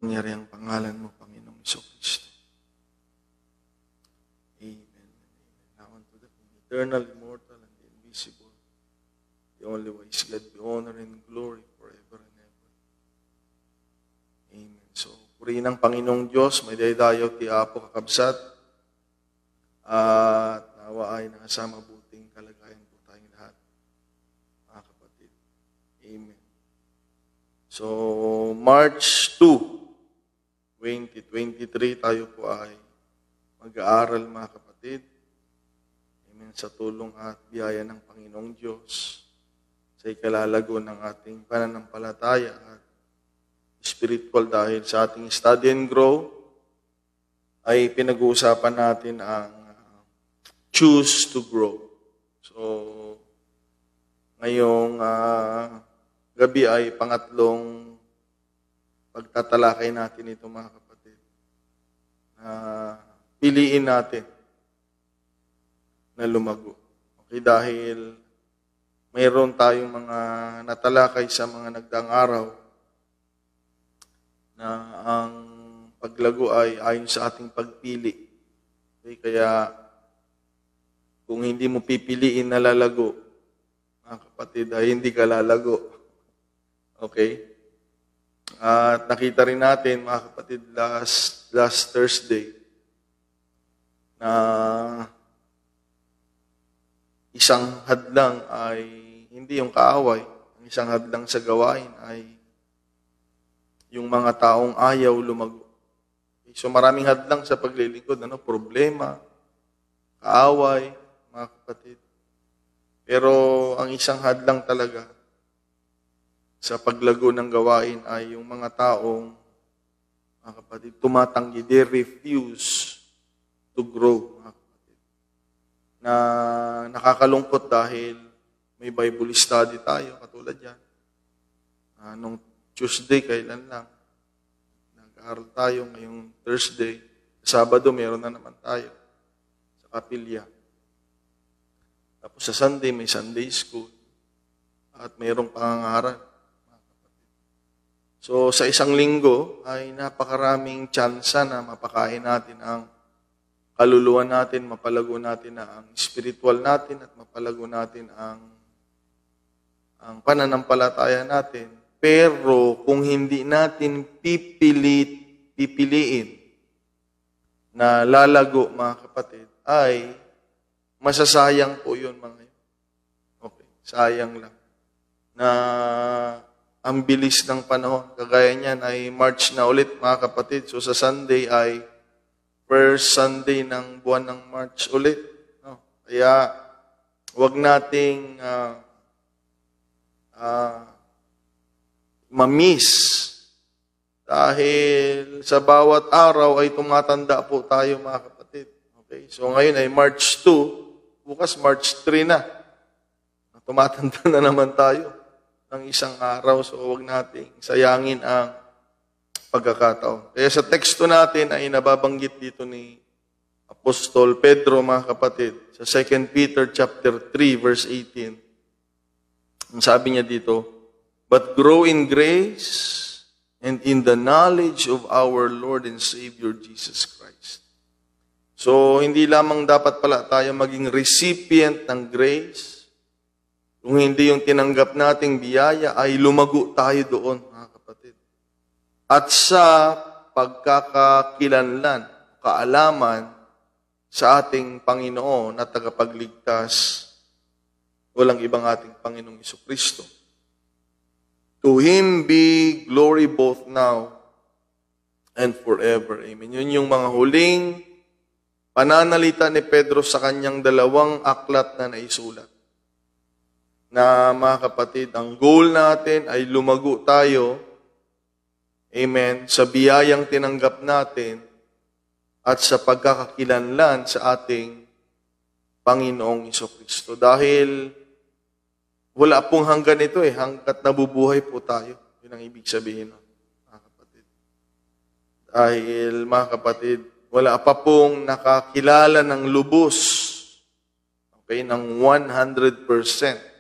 Nangyari ang pangalan mo, Panginoong Jesucristo. Amen. Now unto the eternal, immortal, and the invisible, the only wise God, be honor and glory forever and ever. Amen. So, purihin ang Panginoong Diyos, may daydayaw ti Apo kakabsat, at nawa ay nasa mabuting kalagayan po tayong lahat, mga kapatid. Amen. So, March 2, 2023, tayo po ay mag-aaral, mga kapatid. Amen. Sa tulong at biyaya ng Panginoong Diyos, sa ikalalago ng ating pananampalataya at spiritual, dahil sa ating study and grow, ay pinag-uusapan natin ang choose to grow. So, ngayong gabi ay pangatlong pagtatalakay natin ito, mga kapatid. Piliin natin na lumago. Okay, dahil mayroon tayong mga natalakay sa mga nagdaang araw na ang paglago ay ayon sa ating pagpili. Okay, kaya kung hindi mo pipiliin na lalago, mga kapatid, ay hindi ka lalago. Okay? At nakita rin natin, mga kapatid, last Thursday, na isang hadlang ay hindi yung kaaway. Ang isang hadlang sa gawain ay yung mga taong ayaw lumago. Okay? So maraming hadlang sa paglilingkod, problema, kaaway, mga kapatid. Pero ang isang hadlang talaga sa paglago ng gawain ay yung mga taong, mga kapatid, tumatanggi, they refuse to grow, mga kapatid. Na nakakalungkot dahil may Bible study tayo, katulad yan. Nung Tuesday, kailan lang, nag-aaral tayo, ngayong Thursday, Sabado, meron na naman tayo sa kapilya. Tapos sa Sunday, may Sunday school. At mayroong pangangaral. So, sa isang linggo ay napakaraming tsansa na mapakain natin ang kaluluwa natin, mapalago natin ang spiritual natin, at mapalago natin ang pananampalataya natin. Pero kung hindi natin pipiliin na lalago, mga kapatid, ay masasayang po yun, mga yun. Okay, sayang lang. Na ang bilis ng panahon. Kagaya niyan ay March na ulit, mga kapatid. So sa Sunday ay first Sunday ng buwan ng March ulit. No? Kaya wag nating mamiss. Dahil sa bawat araw ay tumatanda po tayo, mga kapatid. Okay? So ngayon ay March 2, bukas March 3 na. Tumatanda na naman tayo ng isang araw, so huwag nating sayangin ang pagkakataon. Kaya sa teksto natin ay nababanggit dito ni Apostol Pedro, mga kapatid, sa 2 Peter chapter 3, verse 18. Ang sabi niya dito, "But grow in grace and in the knowledge of our Lord and Savior Jesus Christ." So, hindi lamang dapat pala tayo maging recipient ng grace. Kung hindi yung tinanggap nating biyaya, ay lumago tayo doon, mga kapatid. At sa pagkakakilanlan, kaalaman sa ating Panginoon na tagapagligtas, walang ibang ating Panginoong Jesucristo. To Him be glory both now and forever. Amen. Yun yung mga huling pananalita ni Pedro sa kanyang dalawang aklat na naisulat. Na, mga kapatid, ang goal natin ay lumago tayo, amen, sa biyayang tinanggap natin at sa pagkakakilanlan sa ating Panginoong Jesucristo. Dahil wala pong hanggan ito hanggat nabubuhay po tayo. Yun ang ibig sabihin, mga kapatid. Dahil, mga kapatid, wala pa pong nakakilala ng lubos, okay, ng 100%.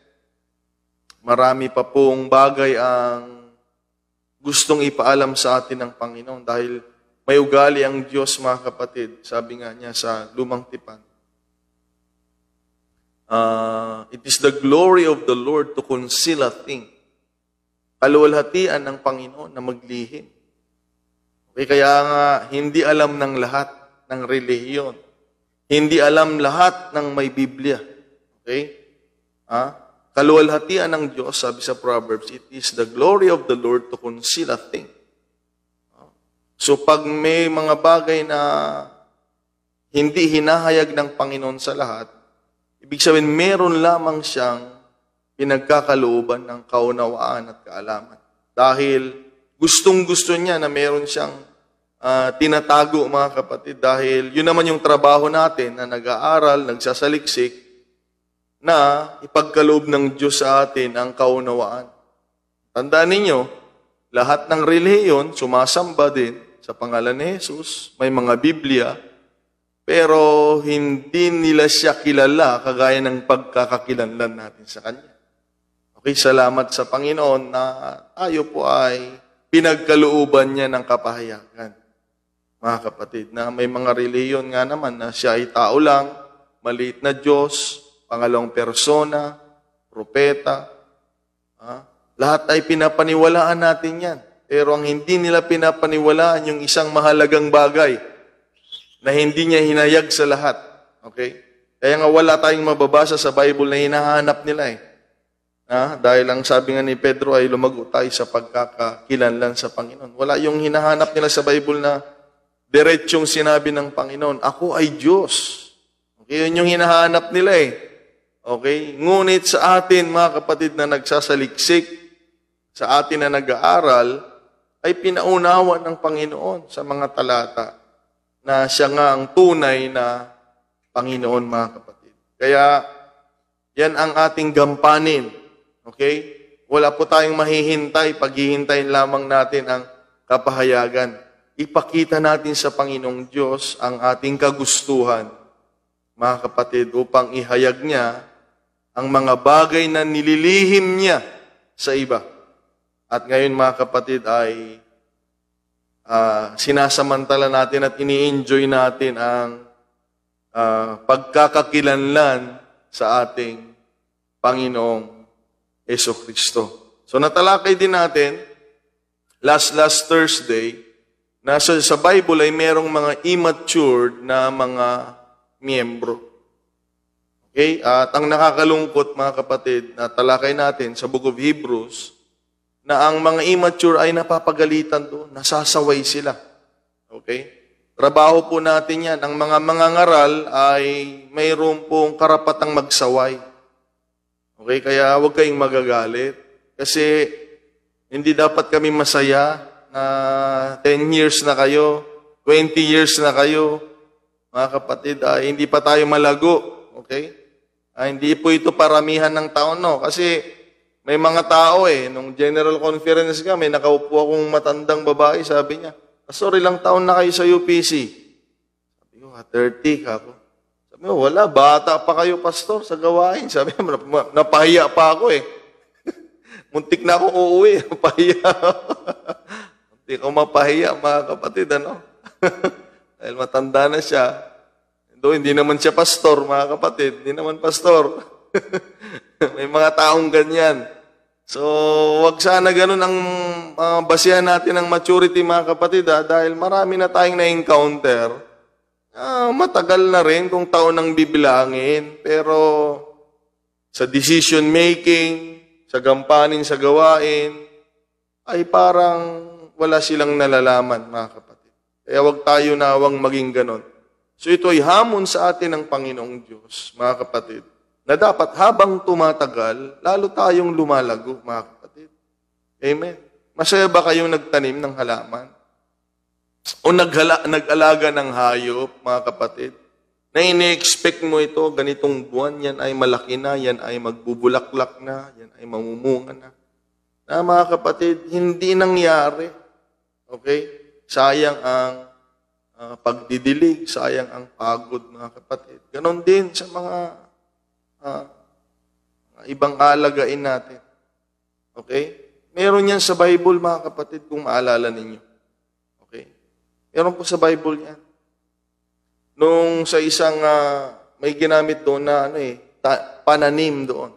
Marami pa pong bagay ang gustong ipaalam sa atin ng Panginoon dahil may ugali ang Diyos, mga kapatid. Sabi nga niya sa Lumang Tipan, it is the glory of the Lord to conceal a thing. Kaluwalhatian ng Panginoon na maglihim. Okay, kaya nga, hindi alam ng lahat ng relihiyon. Hindi alam lahat ng may Biblia. Okay? Kaluwalhatian ng Diyos, sabi sa Proverbs, it is the glory of the Lord to conceal a thing. So pag may mga bagay na hindi hinahayag ng Panginoon sa lahat, ibig sabihin meron lamang siyang pinagkakalooban ng kaunawaan at kaalaman. Dahil gustong-gusto niya na meron siyang tinatago, mga kapatid, dahil yun naman yung trabaho natin na nag-aaral, nagsasaliksik, na ipagkaloob ng Diyos sa atin ang kaunawaan. Tandaan ninyo, lahat ng relihiyon sumasamba din sa pangalan ni Jesus, may mga Biblia, pero hindi nila siya kilala kagaya ng pagkakakilanlan natin sa Kanya. Okay, salamat sa Panginoon na tayo po ay pinagkalooban niya ng kapahayagan. Mga kapatid, na may mga relihiyon nga naman na siya ay tao lang, maliit na Diyos, pangalawang persona, propeta. Lahat ay pinapaniwalaan natin yan. Pero ang hindi nila pinapaniwalaan yung isang mahalagang bagay na hindi niya hinayag sa lahat. Okay? Kaya nga wala tayong mababasa sa Bible na hinahanap nila eh. Dahil ang sabi nga ni Pedro ay lumago tayo sa pagkakakilanlan sa Panginoon. Wala yung hinahanap nila sa Bible na diretsyong sinabi ng Panginoon, ako ay Diyos. Okay, yun yung hinahanap nila eh. Okay? Ngunit sa atin, mga kapatid na nagsasaliksik, sa atin na nag-aaral, ay pinaunawa ng Panginoon sa mga talata na siya nga ang tunay na Panginoon, mga kapatid. Kaya, yan ang ating gampanin. Okay? Wala po tayong mahihintay, paghihintayin lamang natin ang kapahayagan. Ipakita natin sa Panginoong Diyos ang ating kagustuhan, mga kapatid, upang ihayag niya ang mga bagay na nililihim niya sa iba. At ngayon, mga kapatid, ay sinasamantala natin at ini-enjoy natin ang pagkakakilanlan sa ating Panginoong Jesucristo. So natalakay din natin, last Thursday, na sa Bible ay merong mga immature na mga miyembro. Okay? At ang nakakalungkot, mga kapatid, na talakay natin sa Book of Hebrews, na ang mga immature ay napapagalitan doon, nasasaway sila. Okay? Trabaho po natin yan. Ang mga mangangaral ay mayroon pong karapatang magsaway. Okay? Kaya huwag kayong magagalit. Kasi hindi dapat kami masaya na 10 years na kayo, 20 years na kayo, mga kapatid, hindi pa tayo malago. Okay? Hindi po ito paramihan ng taon, no? Kasi may mga tao nung general conference ka, may nakaupo akong matandang babae, sabi niya, Pastor, ilang taon na kayo sa UPC? Sabi ko, 30 ka ako. Sabi ko, wala, bata pa kayo, Pastor, sa gawain. Sabi niya, napahiya pa ako Muntik na akong uuwi, napahiya. Muntik ako mapahiya, mga kapatid, ano? Dahil matanda na siya. Hindi naman siya pastor, mga kapatid. Hindi naman pastor. May mga taong ganyan. So, wag sana ganun ang basihan natin ng maturity, mga kapatid, dahil marami na tayong na-encounter. Matagal na rin kung taon ang bibilangin, pero sa decision making, sa gampanin, sa gawain, ay parang wala silang nalalaman, mga kapatid. Kaya wag tayo nawang maging ganun. So ito ay hamon sa atin ng Panginoong Diyos, mga kapatid, na dapat habang tumatagal, lalo tayong lumalago, mga kapatid. Amen. Masaya ba kayong nagtanim ng halaman? O nag-alaga ng hayop, mga kapatid? Na ini-expect mo ito, ganitong buwan, yan ay malaki na, yan ay magbubulaklak na, yan ay mamumunga na. Na mga kapatid, hindi nangyari. Okay? Sayang ang pagdidilig, sayang ang pagod, mga kapatid. Ganon din sa mga ibang alagain natin. Okay? Meron yan sa Bible, mga kapatid, kung maalala ninyo. Okay? Meron po sa Bible yan. Nung sa isang, may ginamit doon na, pananim doon.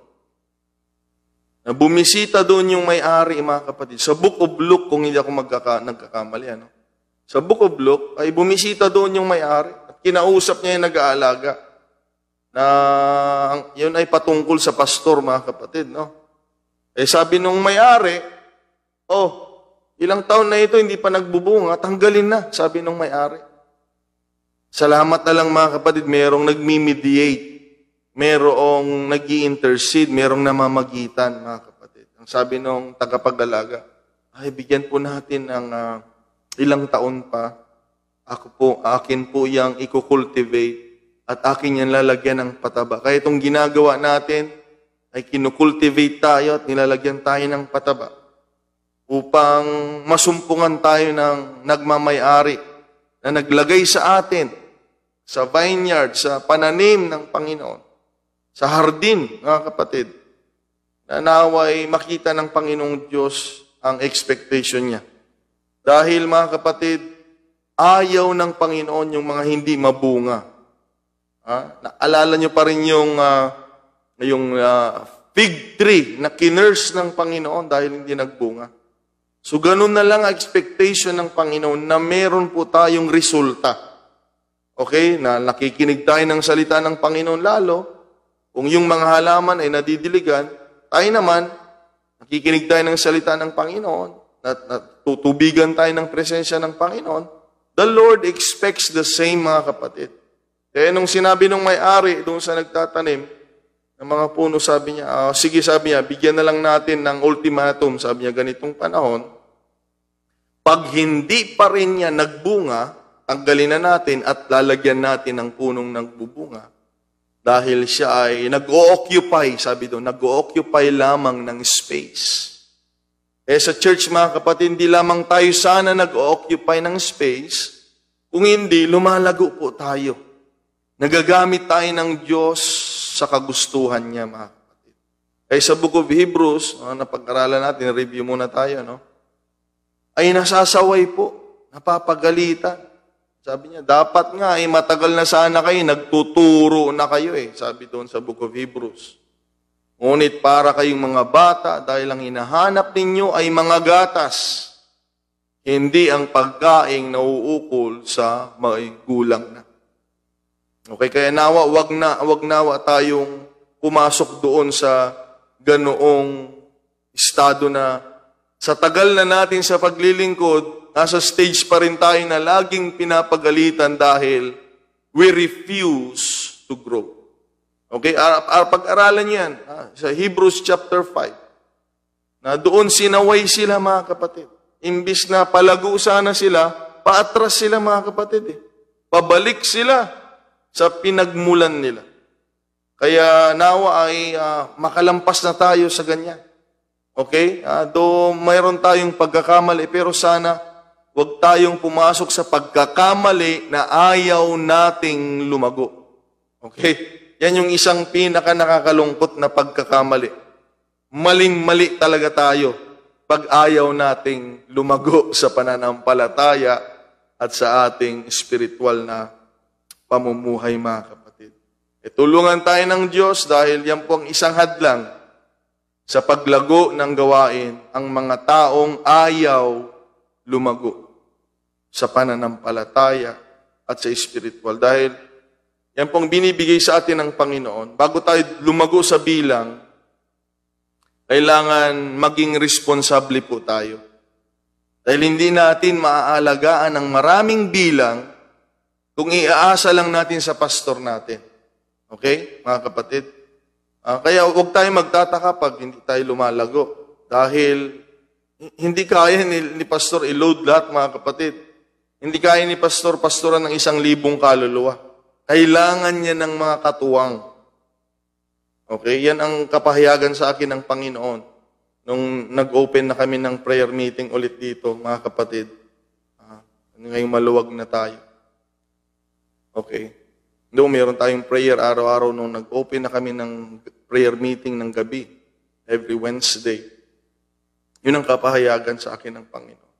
Na bumisita doon yung may-ari, mga kapatid. Sa Book of Luke, kung hindi ako nagkakamali, sa Book of Luke, ay bumisita doon yung may-ari. At kinausap niya yung nag-aalaga. Na yun ay patungkol sa pastor, mga kapatid, no? Sabi nung may-ari, ilang taon na ito hindi pa nagbubunga, tanggalin na, sabi nung may-ari. Salamat na lang, mga kapatid, merong nagmi-mediate. Merong nag-i-intercede, merong namamagitan, mga kapatid. Ang sabi nung tagapag-alaga, bigyan po natin ng ilang taon pa. Akin po yung i-cultivate at akin yan lalagyan ng pataba. Kaya itong ginagawa natin ay kinukultivate tayo at nilalagyan tayo ng pataba upang masumpungan tayo ng nagmamay-ari na naglagay sa atin sa vineyard, sa pananim ng Panginoon. Sa hardin, mga kapatid, na naway makita ng Panginoong Diyos ang expectation niya. Dahil, mga kapatid, ayaw ng Panginoon yung mga hindi mabunga. Naalala niyo pa rin yung fig tree na kinurse ng Panginoon dahil hindi nagbunga. So, ganun na lang ang expectation ng Panginoon na meron po tayong resulta. Okay? Na nakikinig tayo ng salita ng Panginoon lalo. Kung yung mga halaman ay nadidiligan, tayo naman, nakikinig tayo ng salita ng Panginoon, tutubigan tayo ng presensya ng Panginoon, the Lord expects the same, mga kapatid. Kaya nung sinabi nung may-ari doon sa nagtatanim, ng mga puno, sabi niya, sige, sabi niya, bigyan na lang natin ng ultimatum, sabi niya, ganitong panahon, pag hindi pa rin niya nagbunga, tanggalin na natin at lalagyan natin ng punong nagbubunga. Dahil siya ay nag-o-occupy, sabi doon, nag-o-occupy lamang ng space. Sa church, mga kapatid, hindi lamang tayo sana nag-o-occupy ng space, kung hindi, lumalago po tayo. Nagagamit tayo ng Diyos sa kagustuhan niya, mga kapatid. Sa Book of Hebrews, napag-aralan natin, review muna tayo, ay nasasaway po, napapagalitan. Sabi niya, dapat nga, matagal na sana kayo, nagtuturo na kayo sabi doon sa Book of Hebrews. Ngunit para kayong mga bata, dahil ang hinahanap ninyo ay mga gatas, hindi ang pagkaing nauukol sa mga gulang na. Okay, kaya nawa, wag nawa tayong pumasok doon sa ganoong estado na sa tagal na natin sa paglilingkod, nasa stage pa rin tayo na laging pinapagalitan dahil we refuse to grow. Okay? Pag-aralan yan sa Hebrews chapter 5. Na doon sinaway sila, mga kapatid. Imbis na palago sana sila, paatras sila, mga kapatid. Pabalik sila sa pinagmulan nila. Kaya nawa ay makalampas na tayo sa ganyan. Okay? Do mayroon tayong pagkakamali, pero sana huwag tayong pumasok sa pagkakamali na ayaw nating lumago. Okay? Yan yung isang pinaka-nakakalungkot na pagkakamali. Maling-mali talaga tayo pag ayaw nating lumago sa pananampalataya at sa ating spiritual na pamumuhay, mga kapatid. Tulungan tayo ng Diyos dahil yan po ang isang hadlang sa paglago ng gawain ang mga taong ayaw lumago sa pananampalataya at sa spiritual. Dahil yan pong binibigay sa atin ng Panginoon. Bago tayo lumago sa bilang, kailangan maging responsable po tayo. Dahil hindi natin maaalagaan ang maraming bilang kung iaasa lang natin sa pastor natin. Okay, mga kapatid? Kaya huwag tayo magtataka pag hindi tayo lumalago. Dahil hindi kaya ni pastor i-load lahat, mga kapatid. Hindi kaya ni pastoran ng 1,000 kaluluwa. Kailangan niya ng mga katuwang. Okay, yan ang kapahayagan sa akin ng Panginoon. Nung nag-open na kami ng prayer meeting ulit dito, mga kapatid. Ngayong maluwag na tayo. Okay. Doon, mayroon tayong prayer araw-araw nung nag-open na kami ng prayer meeting ng gabi. Every Wednesday. Yun ang kapahayagan sa akin ng Panginoon.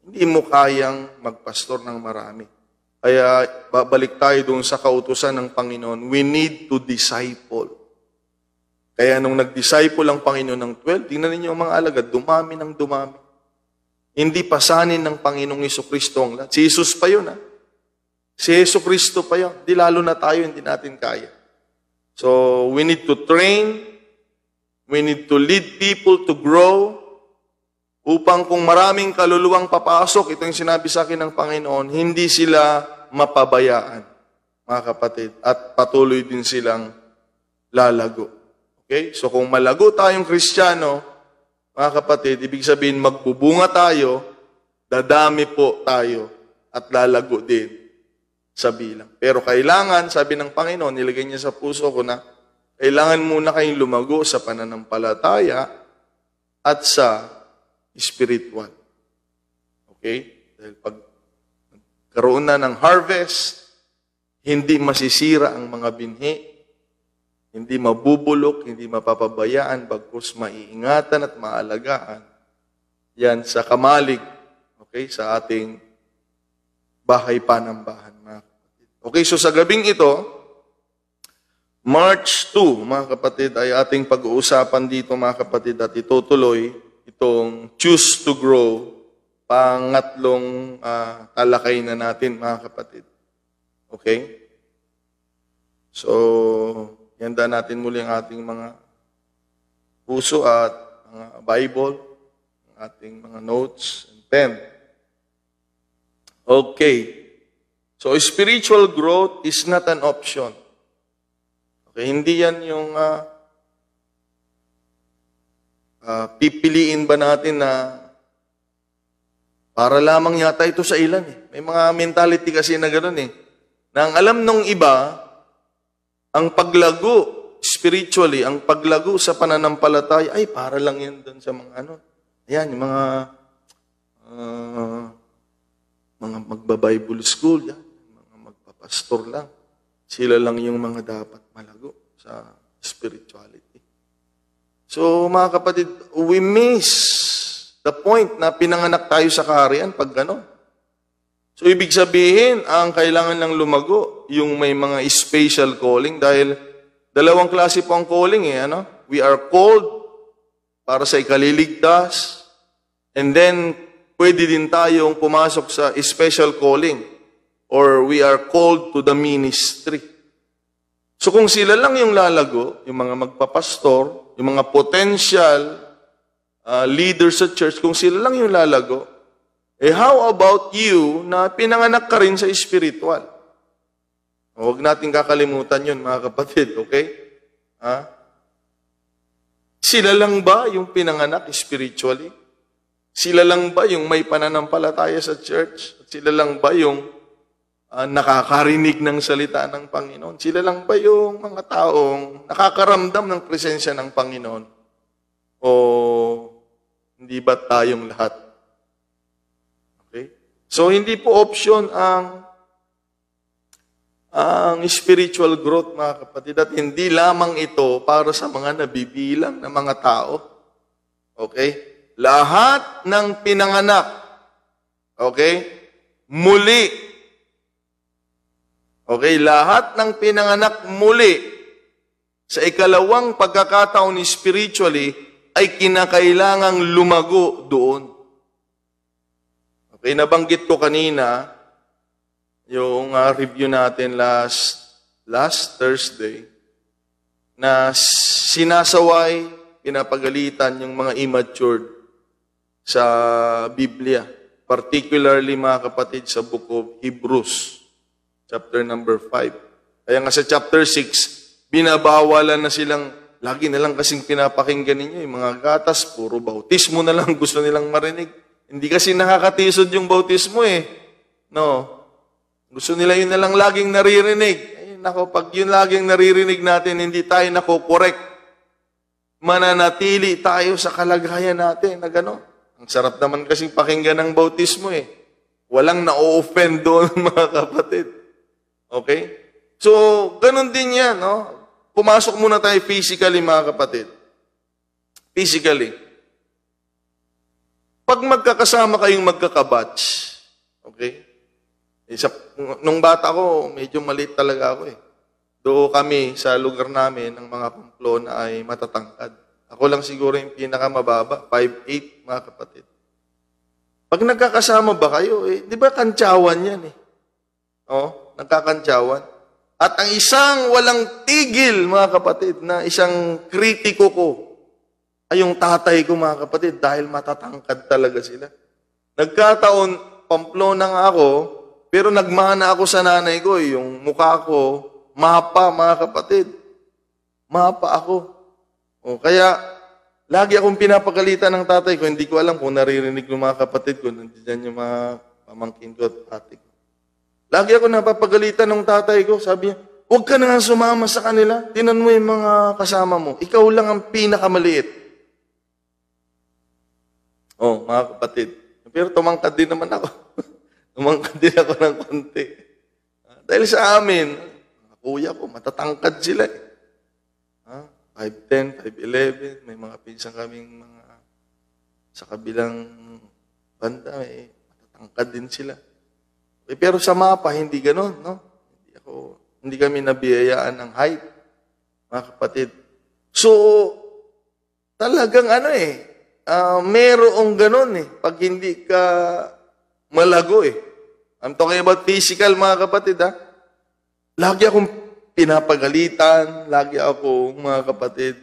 Hindi mo kayang magpastor ng marami. Kaya babalik tayo doon sa kautusan ng Panginoon. We need to disciple. Kaya nung nag-disciple ang Panginoon ng 12, tingnan ninyo ang mga alagad, dumami ng dumami. Hindi pasanin ng Panginoong Jesucristo ang lahat. Si Jesus pa yun, ha? Si Jesucristo pa yun. Di lalo na tayo, hindi natin kaya. So, we need to train. We need to lead people to grow. Upang kung maraming kaluluwang papasok, ito yung sinabi sa akin ng Panginoon, hindi sila mapabayaan, mga kapatid. At patuloy din silang lalago. Okay? So kung malago tayong Kristiyano, mga kapatid, ibig sabihin magbubunga tayo, dadami po tayo, at lalago din sa bilang. Pero kailangan, sabi ng Panginoon, nilagay niya sa puso ko na, kailangan muna kayong lumago sa pananampalataya at sa spiritual. Okay? Dahil pag karoon na ng harvest, hindi masisira ang mga binhi, hindi mabubulok, hindi mapapabayaan, bagkus maiingatan at maalagaan. Yan sa kamalig, okay, sa ating bahay panambahan. Okay, so sa gabing ito, March 2, mga kapatid, ay ating pag-uusapan dito, mga kapatid, at itutuloy itong choose to grow, pangatlong talakay na natin, mga kapatid. Okay? So, handa natin muli ang ating mga puso at mga Bible, ang ating mga notes and pen. Okay. So, spiritual growth is not an option. Okay, hindi yan yung pipiliin ba natin na para lamang yata ito sa ilan eh. May mga mentality kasi na gano'n eh. Na ang alam nung iba, ang paglago spiritually, ang paglago sa pananampalataya, ay para lang yan doon sa mga ano. Ayan, yung mga magba-Bible school, yan, mga magpapastor lang. Sila lang yung mga dapat malago sa spirituality. So, mga kapatid, we miss the point na pinanganak tayo sa kaharian pag gano'n. So, ibig sabihin, ang kailangan lang lumago, yung may mga special calling, dahil dalawang klase po ang calling eh, ano? We are called para sa ikaliligtas, and then, pwede din tayong pumasok sa special calling, or we are called to the ministry. So, kung sila lang yung lalago, yung mga magpapastor, yung mga potential leaders sa church, kung sila lang yung lalago, how about you na pinanganak ka rin sa spiritual? Huwag natin kakalimutan yun, mga kapatid, okay? Sila lang ba yung pinanganak spiritually? Sila lang ba yung may pananampalataya sa church? Sila lang ba yung nakakarinig ng salita ng Panginoon? Sila lang ba yung mga taong nakakaramdam ng presensya ng Panginoon? O hindi ba tayong lahat? Okay? So, hindi po option ang spiritual growth, mga kapatid. At hindi lamang ito para sa mga nabibilang na mga tao. Okay? Lahat ng pinanganak, okay? Muli. Okay, lahat ng pinanganak muli sa ikalawang pagkakataon spiritually ay kinakailangang lumago doon. Okay, nabanggit ko kanina yung review natin last Thursday na sinasaway, pinapagalitan yung mga immature sa Biblia, particularly mga kapatid sa book of Hebrews. Chapter number 5. Kaya nga sa chapter 6, binabawalan na silang, lagi na lang kasing pinapakinggan ninyo, yung mga gatas, puro bautismo na lang gusto nilang marinig. Hindi kasi nakakatisod yung bautismo eh. No. Gusto nila yun na lang laging naririnig. Eh, nako, pag yun laging naririnig natin, hindi tayo nakokorek. Mananatili tayo sa kalagayan natin na gano'n. Ang sarap naman kasing pakinggan ng bautismo eh. Walang na-offend doon, mga kapatid. Okay? So, ganun din yan, no? Pumasok muna tayo physically, mga kapatid. Physically. pag magkakasama kayong magkakabatch, okay? Nung bata ko, medyo maliit talaga ako eh. Doon kami sa lugar namin, ng mga Pamplona ay matatangkad. Ako lang siguro yung pinakamababa, 5'8", mga kapatid. Pag nagkakasama ba kayo, di ba kantsawan yan eh? Nagkakantsawan. At ang isang walang tigil, mga kapatid, na isang kritiko ko, ay yung tatay ko, mga kapatid, dahil matatangkad talaga sila. Nagkataon, Pamplona nga ako, pero nagmana ako sa nanay ko, yung mukha ko, mapa, mga kapatid. Mapa ako. Kaya, lagi akong pinapagalitan ng tatay ko. Hindi ko alam kung naririnig ng mga kapatid ko. Nandiyan yung mga pamangkin ko at ate ko. Lagi ako napapagalitan ng tatay ko. Sabi niya, huwag ka na nga sumama sa kanila. Tinan mo yung mga kasama mo. Ikaw lang ang pinakamaliit. Mga kapatid. Pero tumangkad din naman ako. Tumangkad din ako ng konti. Dahil sa amin, mga kuya ko, matatangkad sila eh. 5'10", 5'11", may mga pinsan kaming mga sa kabilang banda, matatangkad din sila. Pero sa mapa, hindi ganon, no? Hindi kami nabiyayaan ng height, mga kapatid. So, talagang merong ganon eh, pag hindi ka malago eh. I'm talking about physical, mga kapatid, ha? Lagi akong pinapagalitan, lagi ako, mga kapatid,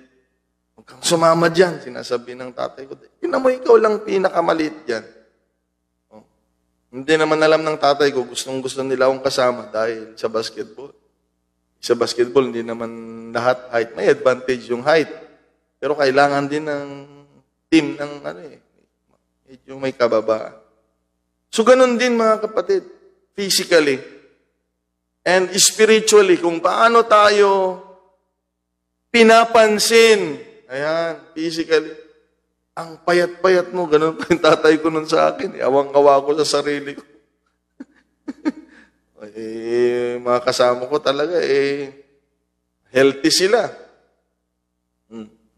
huwag kang sumama dyan, sinasabi ng tatay ko. Yun mo, ikaw lang pinakamaliit dyan. Hindi naman alam ng tatay ko, gustong-gusto nila akong kasama dahil sa basketball. Sa basketball, hindi naman lahat height. May advantage yung height. Pero kailangan din ng team ng medyo may kababaan. So, ganun din, mga kapatid, physically. And spiritually, kung paano tayo pinapansin, physically, ang payat-payat mo, ganun pa yung tatay ko nun sa akin. Awang-awa ko sa sarili ko. Mga kasama ko talaga, healthy sila.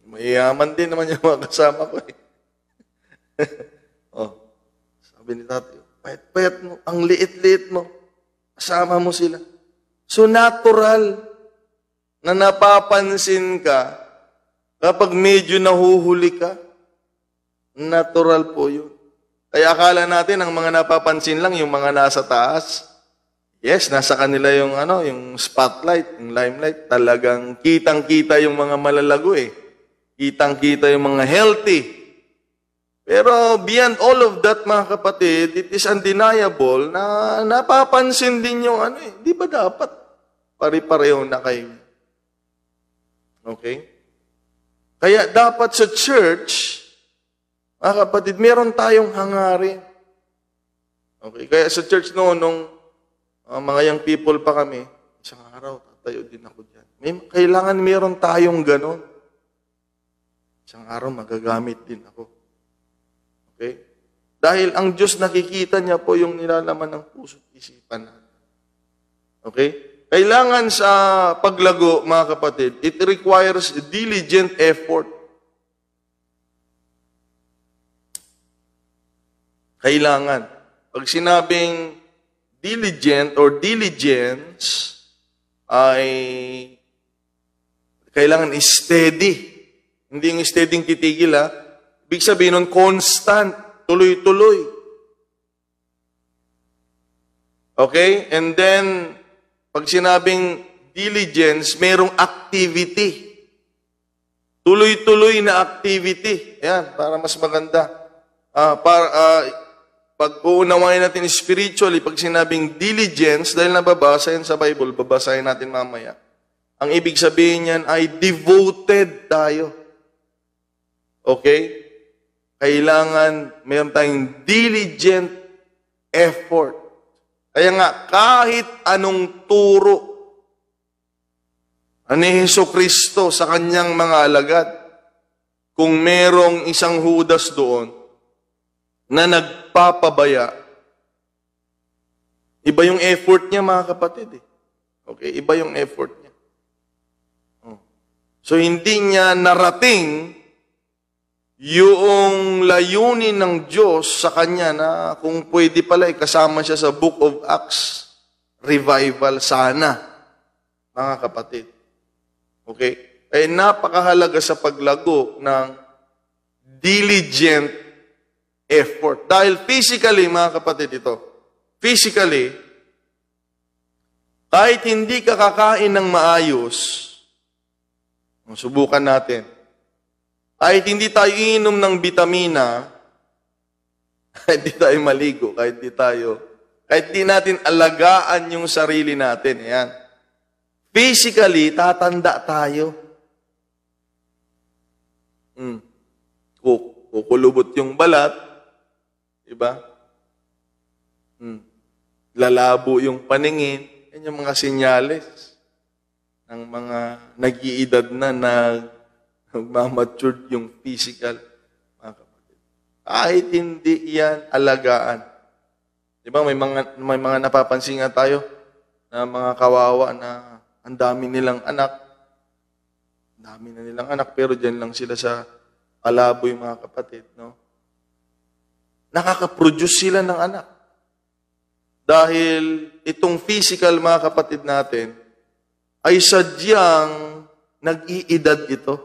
Mayaman din naman yung mga kasama ko eh. Sabi ni tatay, payat-payat mo, ang liit-liit mo, kasama mo sila. So, natural na napapansin ka kapag medyo nahuhuli ka. Natural po yun. Kaya akala natin ang mga napapansin lang yung mga nasa taas. Yes, nasa kanila yung yung spotlight, yung limelight. Talagang kitang-kita yung mga malalago eh. Kitang-kita yung mga healthy. Pero beyond all of that, mga kapatid, it is undeniable na napapansin din yung di ba dapat pare-pareho na kayo? Okay? Kaya dapat sa church, mga kapatid, meron tayong hangarin. Okay? Kaya sa church nung mga young people pa kami, isang araw, tatayo din ako dyan. Kailangan meron tayong ganon. Isang araw, magagamit din ako. Okay? Dahil ang Diyos nakikita niya po yung nilalaman ng puso at isipan natin. Okay? Kailangan sa paglago, mga kapatid, it requires diligent effort. Kailangan. Pag sinabing diligent or diligence, ay kailangan steady. Hindi yung steady titigil, ha? Ibig sabihin nun, constant, tuloy-tuloy. Okay? And then, pag sinabing diligence, merong activity. Tuloy-tuloy na activity. Ayan, para mas maganda. Pag uunawain natin spiritually, pag sinabing diligence, dahil nababasa yan sa Bible, babasahin natin mamaya. Ang ibig sabihin yan ay devoted tayo. Okay? Kailangan meron tayong diligent effort. Kaya nga, kahit anong turo ni Jesucristo sa kanyang mga alagad, kung merong isang Judas doon na nagpapabaya, iba yung effort niya, mga kapatid. Okay? Iba yung effort niya. So, hindi niya narating yung layunin ng Diyos sa kanya na kung pwede pala kasama siya sa Book of Acts, revival sana, mga kapatid. Okay? Ay napakahalaga sa paglago ng diligent effort. Dahil physically, mga kapatid, physically, kahit hindi ka kakain ng maayos, subukan natin, kahit hindi tayo inom ng bitamina, kahit hindi tayo maligo, kahit di natin alagaan yung sarili natin. Ayan. Physically, tatanda tayo. Kukulubot yung balat, diba? Lalabo yung paningin. Yan yung mga senyales ng mga nag-iedad na nagmamatured yung physical, mga kapatid. Kahit hindi yan alagaan. Diba, may mga napapansin nga tayo na mga kawawa na ang dami nilang anak. Ang dami na nilang anak, pero dyan lang sila sa palaboy, mga kapatid. No? Nakaka-produce sila ng anak. Dahil itong physical, mga kapatid natin, ay sadyang nag-iedad ito.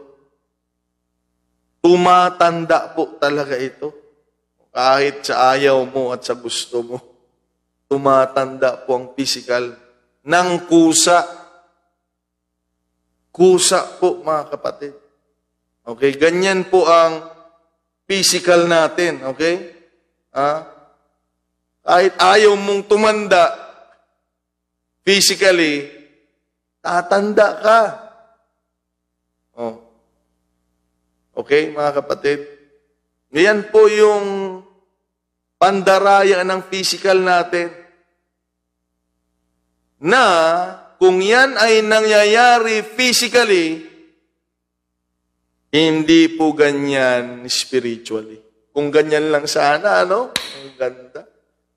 Tumatanda po talaga ito. Kahit sa ayaw mo at sa gusto mo, tumatanda po ang physical ng kusa. Kusa po, mga kapatid. Okay? Ganyan po ang physical natin. Okay? Kahit ayaw mong tumanda, physically, tatanda ka. Okay, mga kapatid? Ngayon po yung pandaraya ng physical natin. Na, kung yan ay nangyayari physically, hindi po ganyan spiritually. Kung ganyan lang sana, Ang ganda.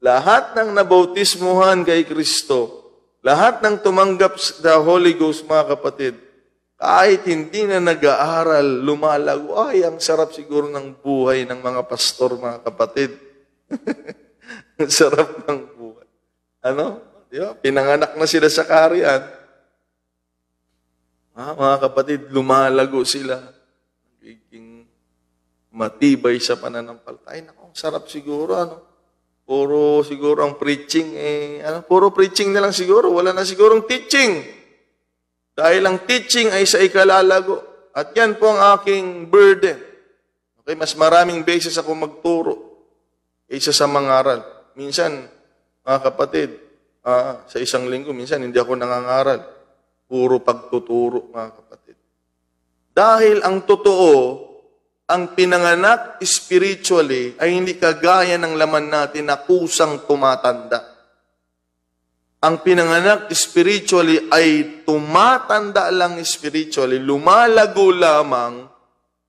Lahat ng nabautismuhan kay Kristo, lahat ng tumanggap sa Holy Ghost, mga kapatid, kahit hindi na nag-aaral, lumalago, ay, ang sarap siguro ng buhay ng mga pastor, mga kapatid. Ang sarap ng buhay. Di ba? Pinanganak na sila sa kaharian. Mga kapatid, lumalago sila. Nagiging matibay sa pananampalataya. Naku, ang sarap siguro, Puro siguro ang preaching, puro preaching na lang siguro. Wala na sigurong teaching. Dahil ang teaching ay sa ikalalago. At yan po ang aking burden. Okay, mas maraming beses ako magturo kaysa sa mangaral. Minsan, mga kapatid, sa isang linggo, minsan hindi ako nangangaral. Puro pagtuturo, mga kapatid. Dahil ang totoo, ang pinanganak spiritually ay hindi kagaya ng laman natin na kusang tumatanda. Ang pinanganak spiritually ay tumatanda lang spiritually, lumalago lamang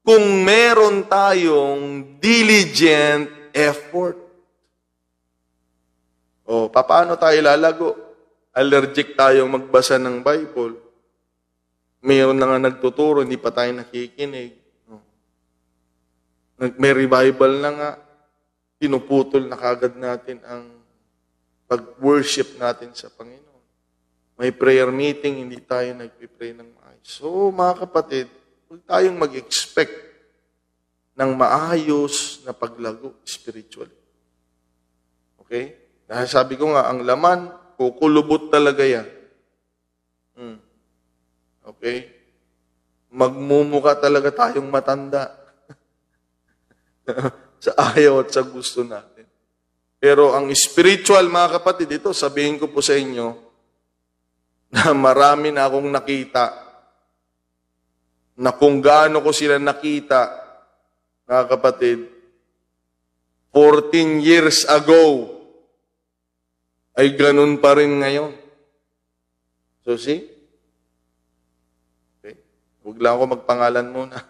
kung meron tayong diligent effort. Paano tayo lalago? Allergic tayong magbasa ng Bible. Mayroon na nga nagtuturo, hindi pa tayo nakikinig. May revival na nga, pinuputol na kagad natin ang pag-worship natin sa Panginoon. May prayer meeting, hindi tayo nagpipray ng maayos. So, mga kapatid, huwag tayong mag-expect ng maayos na paglago spiritually. Okay? Dahil sabi ko nga, ang laman, kukulubot talaga yan. Okay? Magmumuka talaga tayong matanda. Sa ayaw at sa gusto natin. Pero ang spiritual, mga kapatid, ito, sabihin ko po sa inyo, na marami na akong nakita, na kung gaano ko sila nakita, mga kapatid, 14 years ago, ay ganun pa rin ngayon. So, see? Okay. Huwag lang ako magpangalan muna.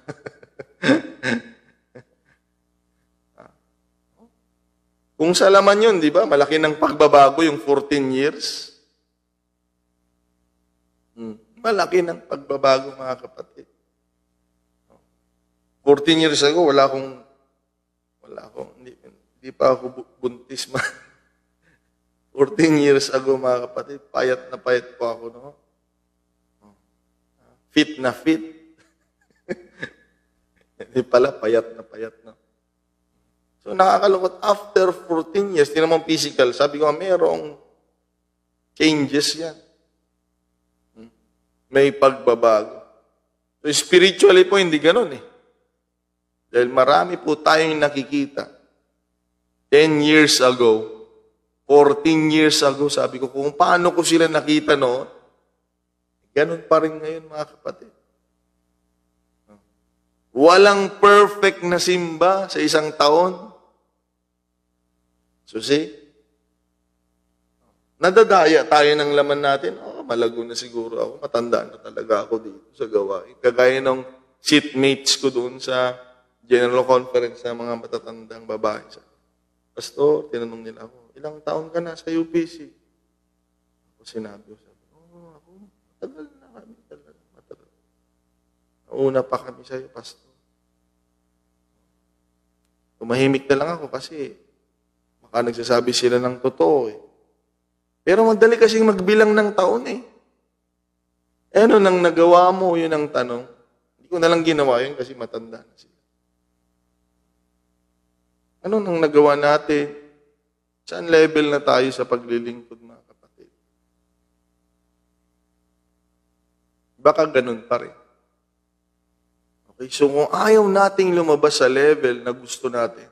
Kung sa laman yun, di ba? Malaki ng pagbabago yung 14 years. Malaki ng pagbabago, mga kapatid. 14 years ago, hindi pa ako buntis. 14 years ago, mga kapatid, payat na payat po ako, no? Fit na fit. Hindi pala, payat na payat, no? So, nakakalungkot. After 14 years, di naman physical, sabi ko, merong changes yan. May pagbabago. So, spiritually po, hindi ganun eh. Dahil marami po tayong nakikita. 10 years ago, 14 years ago, sabi ko, kung paano ko sila nakita noon, ganun pa rin ngayon, mga kapatid. Walang perfect na simba sa isang taon. So see, nadadaya tayo ng laman natin. Malago na siguro ako. Matanda na talaga ako dito sa gawain. Kagaya ng seatmates ko doon sa General Conference ng mga matatandang babae. Pastor, tinanong nila ako, ilang taon ka na sa UPC? Ako sinabi ko, ako, matagal na kami talaga. Matagal. Nauna pa kami sa'yo, Pastor. Tumahimik na lang ako kasi baka nagsasabi sila ng totoo eh. Pero madali kasing magbilang ng taon eh. Ano nang nagawa mo, yun ang tanong. Hindi ko na lang ginawa yun kasi matanda na sila. Ano nang nagawa natin? Saan level na tayo sa paglilingkod, mga kapatid? Baka ganun pa rin. Okay, so kung ayaw nating lumabas sa level na gusto natin,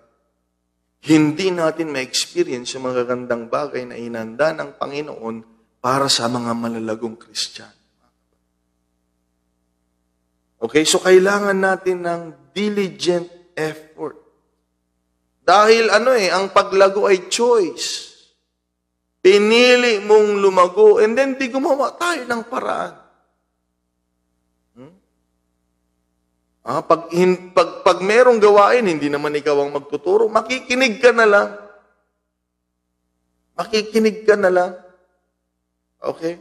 hindi natin ma-experience yung mga gandang bagay na inanda ng Panginoon para sa mga malalagong Kristiyano. Okay, so kailangan natin ng diligent effort. Dahil ang paglago ay choice. Pinili mong lumago and then di gumawa tayo ng paraan. Pag merong gawain, hindi naman ikaw ang magtuturo, makikinig ka na lang. Makikinig ka na lang. Okay?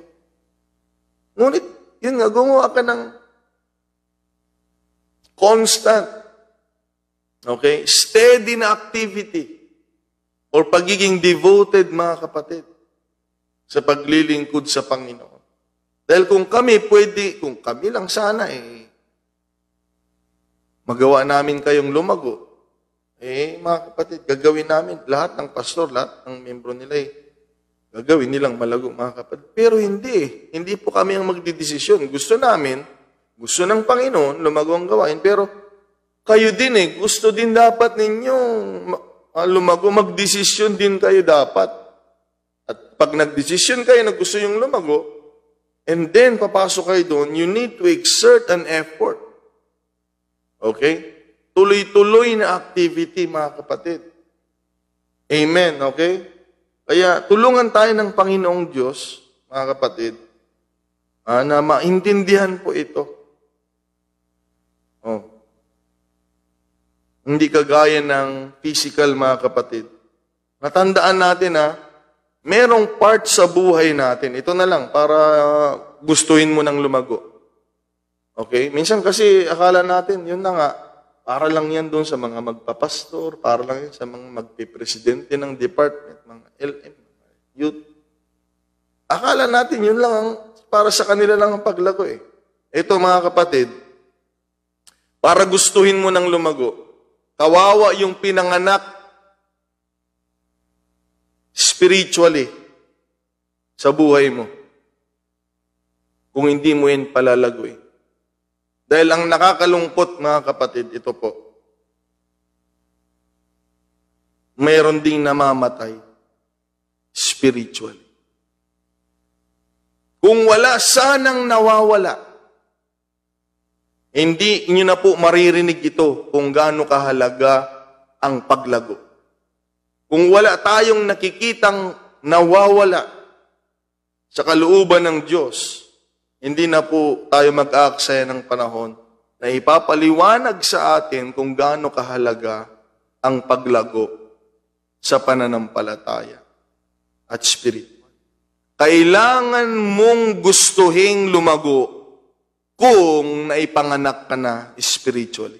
Ngunit, yun nga, gumawa ka ng constant, okay, steady na activity or pagiging devoted, mga kapatid, sa paglilingkod sa Panginoon. Dahil kung kami lang sana magawa namin kayong lumago, mga kapatid, gagawin namin, lahat ng pastor, lahat ng membro nila, gagawin nilang malago, mga kapatid. Pero hindi po kami ang magdidesisyon. Gusto ng Panginoon, lumago ang gawain, pero kayo din gusto din dapat ninyong lumago, magdesisyon din kayo dapat. At pag nagdesisyon kayo na gusto yung lumago, and then papasok kayo doon, you need to exert an effort. Okay? Tuloy-tuloy na activity, mga kapatid. Amen, okay? Kaya tulungan tayo ng Panginoong Diyos, mga kapatid, na maintindihan po ito. Hindi kagaya ng physical, mga kapatid. Natandaan natin merong part sa buhay natin. Ito na lang, para gustuhin mo ng lumago. Okay? Minsan kasi akala natin, yun na nga, para lang yan doon sa mga magpapastor, para lang yan sa mga magpipresidente ng department, mga LM, youth. Akala natin, yun lang para sa kanila lang ang paglago Ito, mga kapatid, para gustuhin mo ng lumago, kawawa yung pinanganak spiritually sa buhay mo kung hindi mo yan palalagoy. Dahil ang nakakalungkot, mga kapatid, ito po, mayroon ding namamatay spiritually. Kung wala, sanang nawawala. Hindi nyo na po maririnig ito kung gaano kahalaga ang paglago. Kung wala tayong nakikitang nawawala sa kalooban ng Diyos, hindi na po tayo mag-aaksaya ng panahon na ipapaliwanag sa atin kung gaano kahalaga ang paglago sa pananampalataya at spiritual. Kailangan mong gustuhing lumago kung naipanganak ka na spiritually.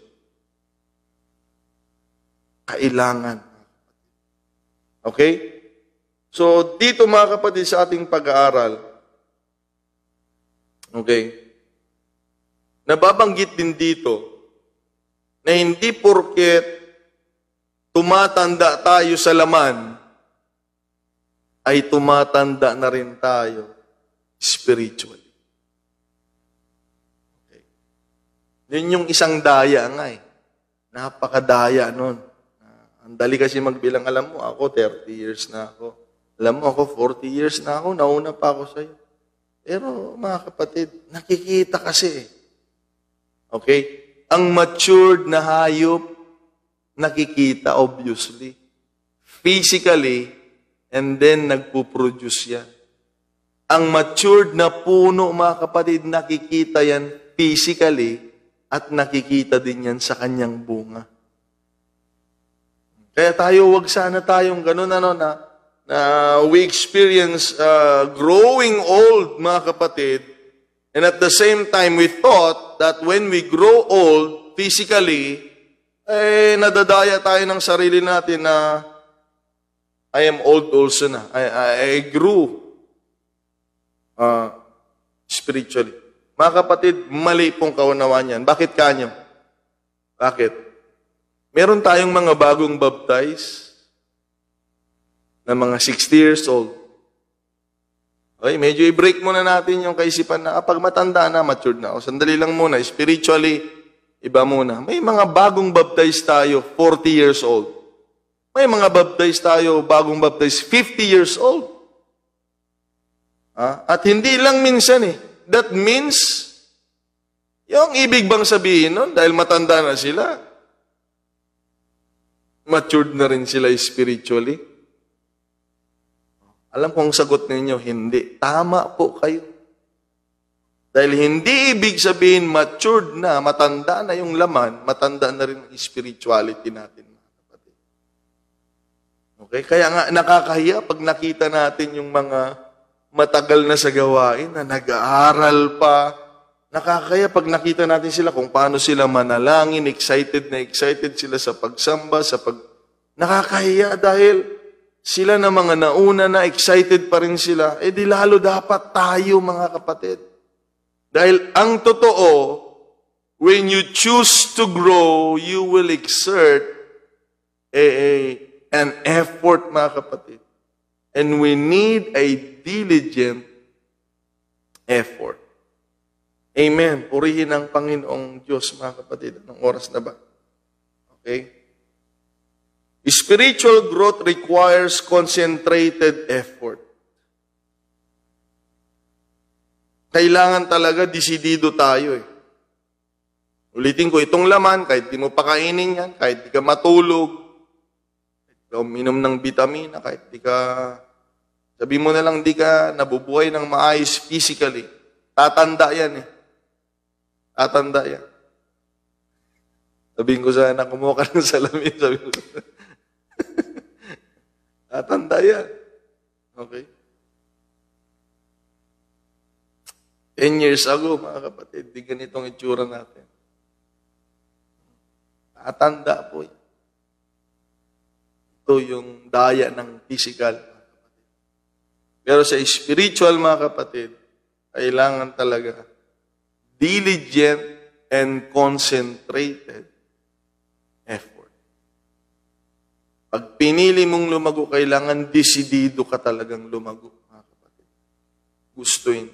kailangan. Okay? So, dito mga kapatid sa ating pag-aaral, okay, nababanggit din dito na hindi porket tumatanda tayo sa laman, ay tumatanda na rin tayo spiritually. Okay. Yun yung isang daya nga eh. Napakadaya nun. Ang dali kasi magbilang. Alam mo, ako 30 years na ako. Alam mo, ako 40 years na ako. Nauna pa ako sa'yo. Pero mga kapatid, nakikita kasi eh. Okay? Ang matured na hayop, nakikita obviously. Physically, and then nagpo-produce yan. Ang matured na puno, mga kapatid, nakikita yan physically at nakikita din yan sa kanyang bunga. Kaya tayo, wag sana tayong ganun, na we experience growing old, mga kapatid, and at the same time, we thought that when we grow old physically, nadadaya tayo ng sarili natin na I am old also na. I grew spiritually. Mga kapatid, mali pong kaunawaan yan. Bakit kanyo? Bakit? Meron tayong mga bagong baptize na mga 60 years old. Okay, medyo i-break muna natin yung kaisipan na pag matanda na, matured na. O sandali lang muna, spiritually, iba muna. May mga bagong baptize tayo, 40 years old. May mga baptize tayo, bagong baptize, 50 years old. At hindi lang minsan eh. That means, yung ibig bang sabihin nun, dahil matanda na sila, matured na rin sila spiritually? Alam kong sagot ninyo, hindi. Tama po kayo. Dahil hindi ibig sabihin matured na, matanda na yung laman, matanda na rin ang spirituality natin. Okay? Kaya nga nakakahiya pag nakita natin yung mga matagal na sa gawain na nag-aaral pa. Nakakahiya pag nakita natin sila kung paano sila manalangin, excited na excited sila sa pagsamba, Nakakahiya dahil sila na mga nauna na excited pa rin sila. Di lalo dapat tayo, mga kapatid. Dahil ang totoo, when you choose to grow, you will exert an effort, mga kapatid. And we need a diligent effort. Amen. Purihin ang Panginoong Diyos, mga kapatid. Anong oras na ba? Okay? Spiritual growth requires concentrated effort. Kailangan talaga desidido tayo eh. Ulitin ko, itong laman, kahit di mo pakainin yan, kahit di ka matulog, kahit di ka uminom ng vitamina, kahit di ka, sabi mo na lang di ka nabubuhay ng maayos physically, tatanda yan eh. Tatanda yan. Sabihin ko sana, kumuha ka ng salamin, sabi ko tatanda yan. Okay? 10 years ago, mga kapatid, di ganitong itsura natin. Tatanda po yan. Ito yung daya ng physical, mga kapatid. Pero sa spiritual, mga kapatid, kailangan talaga diligent and concentrated effort. Pag pinili mong lumago, kailangan desidido ka talagang lumago, mga kapatid. Gustuin.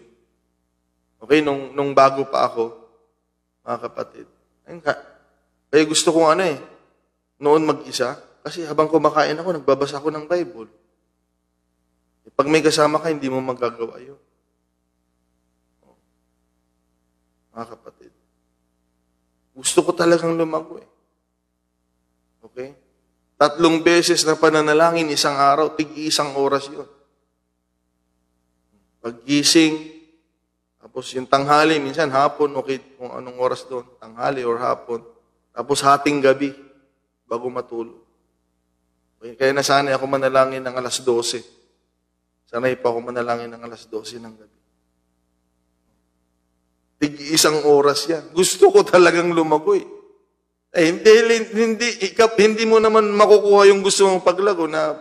Okay, nung bago pa ako, mga kapatid, kaya gusto kong noon mag-isa, kasi habang kumakain ako, nagbabasa ako ng Bible. Pag may kasama ka, hindi mo magagawa yun. Mga kapatid, gusto ko talagang lumago eh. Okay? 3 beses na pananalangin isang araw, tig-isang oras yun. Paggising, tapos yung tanghali, minsan hapon, okay, kung anong oras doon, tanghali or hapon, tapos hating gabi, bago matulog. Okay, kaya nasanay ako manalangin ng alas 12. Sanay pa ako manalangin ng alas 12 ng gabi. Tig-isang oras yan. Gusto ko talagang lumago eh. Hindi mo naman makukuha yung gusto mong paglago na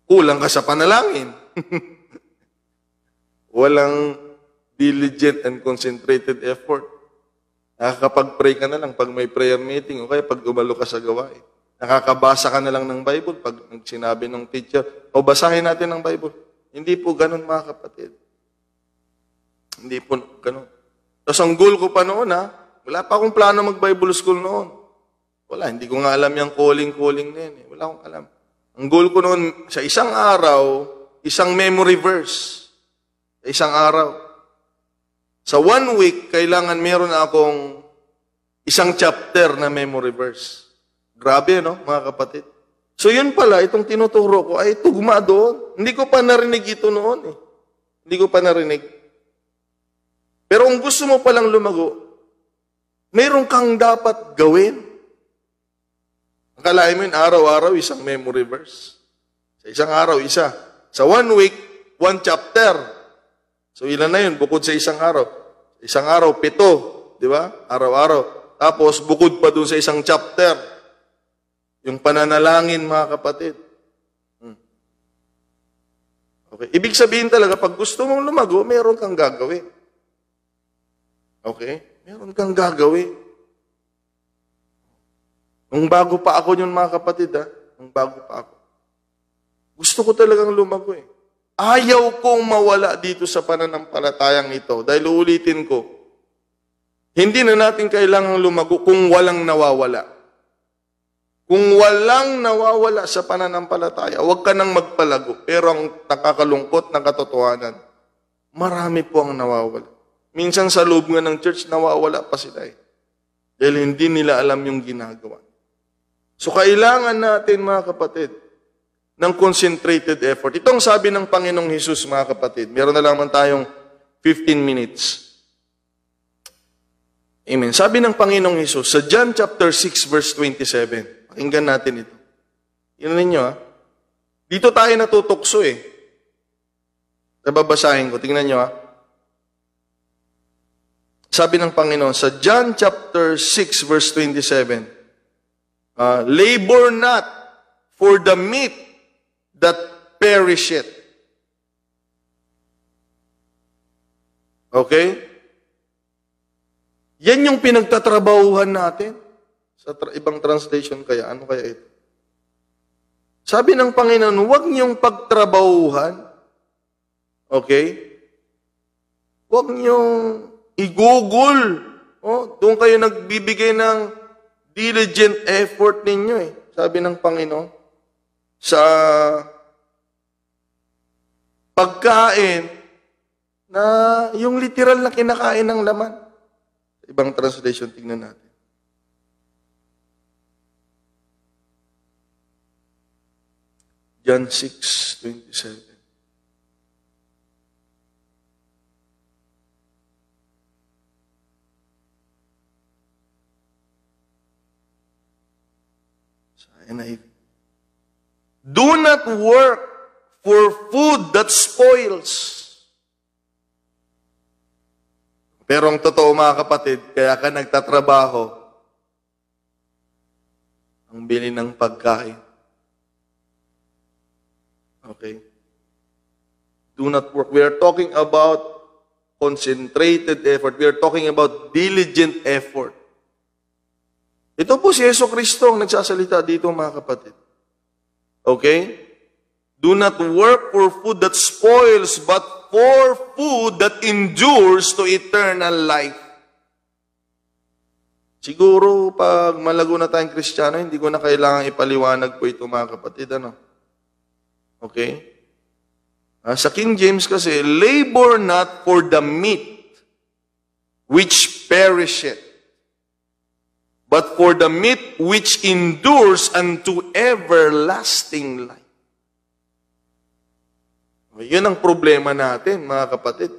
kulang ka sa panalangin. Walang diligent and concentrated effort. Nakakapag-pray ka na lang pag may prayer meeting o kaya pag umalo ka sa gawain. Nakakabasa ka na lang ng Bible pag sinabi ng teacher, o basahin natin ng Bible. Hindi po ganun, mga kapatid. Hindi po ganun. Tapos ang goal ko pa noon, wala pa akong plano mag-Bible school noon. Wala, hindi ko nga alam yung calling na yun. Wala akong alam. Ang goal ko noon, sa isang araw, isang memory verse. Sa isang araw. Sa 1 week, kailangan meron akong isang chapter na memory verse. Grabe, no, mga kapatid? So yun pala, itong tinuturo ko, ay tugma doon. Hindi ko pa narinig ito noon. Hindi ko pa narinig. Pero kung gusto mo palang lumago, meron kang dapat gawin. Akalain mo yun, araw-araw, isang memory verse. Sa isang araw, isa. Sa 1 week, 1 chapter. So, ilan na yun? Bukod sa isang araw. Isang araw, 7. Di ba? Araw-araw. Tapos, bukod pa dun sa isang chapter. Yung pananalangin, mga kapatid. Okay. Ibig sabihin talaga, pag gusto mong lumago, meron kang gagawin. Okay? Meron kang gagawin. Nung bago pa ako yun, mga kapatid, nung bago pa ako. Gusto ko talagang lumago Ayaw kong mawala dito sa pananampalatayang ito. Dahil uulitin ko, hindi na natin kailangang lumago kung walang nawawala. Kung walang nawawala sa pananampalataya, huwag ka nang magpalago. Pero ang nakakalungkot na katotohanan, marami po ang nawawala. Minsan sa loob nga ng church, nawawala pa sila Dahil hindi nila alam yung ginagawa. So kailangan natin, mga kapatid, ng concentrated effort. Itong sabi ng Panginoong Hesus, mga kapatid. Meron na lang tayong 15 minutes. Amen. Sabi ng Panginoong Hesus, sa John chapter 6, verse 27. Pakinggan natin ito. Yun ninyo, Dito tayo natutokso Nababasahin ko. Tingnan nyo, Sabi ng Panginoon, sa John chapter 6, verse 27, labor not for the meat that perisheth. Okay? Yan yung pinagtatrabahuhan natin. Sa ibang translation kaya, ano kaya ito? Sabi ng Panginoon, huwag niyong pagtrabahuhan. Okay? Huwag niyong igugol. Doon kayo nagbibigay ng diligent effort ninyo Sabi ng Panginoon, sa pagkain na yung literal na kinakain ng laman. Ibang translation, tingnan natin. John 6:27. Sa NIV. Do not work for food that spoils. Pero ang totoo, mga kapatid, kaya ka nagtatrabaho, ang bili ng pagkain. Okay? Do not work. We are talking about concentrated effort. We are talking about diligent effort. Ito po si Jesucristo ang nagsasalita dito, mga kapatid. Okay? Do not work for food that spoils, but for food that endures to eternal life. Siguro, pag malago na tayong Kristiyano, hindi ko na kailangan ipaliwanag po ito, mga kapatid. Okay? Sa King James kasi, labor not for the meat which perisheth, but for the meat which endures unto everlasting life. Yun ang problema natin, mga kapatid.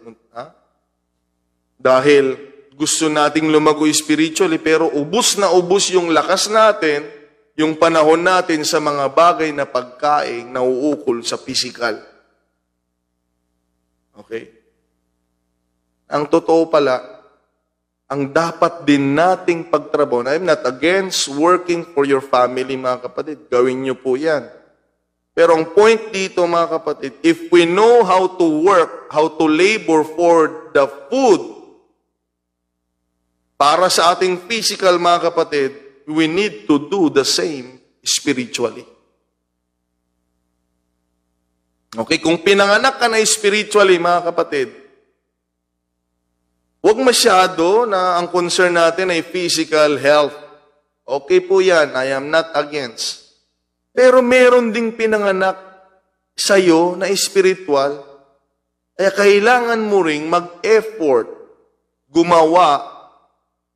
Dahil gusto nating lumago spiritually, pero ubos na ubos yung lakas natin, yung panahon natin sa mga bagay na pagkain na uukol sa physical. Okay? Ang totoo pala, ang dapat din nating pagtrabaho. I'm not against working for your family, mga kapatid. Gawin niyo po yan. Pero ang point dito, mga kapatid, if we know how to work, how to labor for the food, para sa ating physical, mga kapatid, we need to do the same spiritually. Okay, kung pinanganak ka na spiritually, mga kapatid, huwag masyado na ang concern natin ay physical health. Okay po yan, I am not against. Pero meron ding pinanganak sa'yo na spiritual, kaya kailangan mo ring mag-effort, gumawa,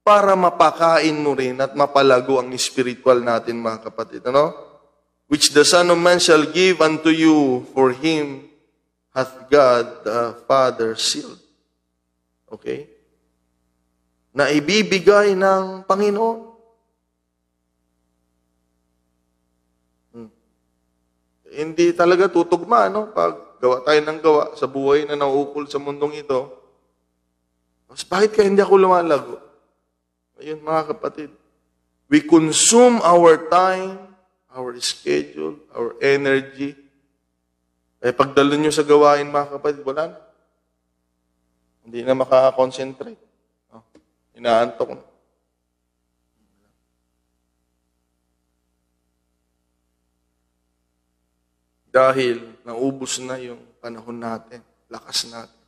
para mapakain mo rin at mapalago ang spiritual natin, mga kapatid. Ano? Which the Son of Man shall give unto you, for him hath God the Father sealed. Okay? Na ibibigay ng Panginoon. Hindi talaga tutugma, no? Pag gawa tayo ng gawa sa buhay na nauukol sa mundong ito, mas bakit kaya hindi ako lumalago? Ayun, mga kapatid. We consume our time, our schedule, our energy. Eh, pagdalo nyo sa gawain, mga kapatid, wala na. Hindi na makaka-concentrate. Oh, inaantok na. Dahil naubos na yung panahon natin, lakas natin,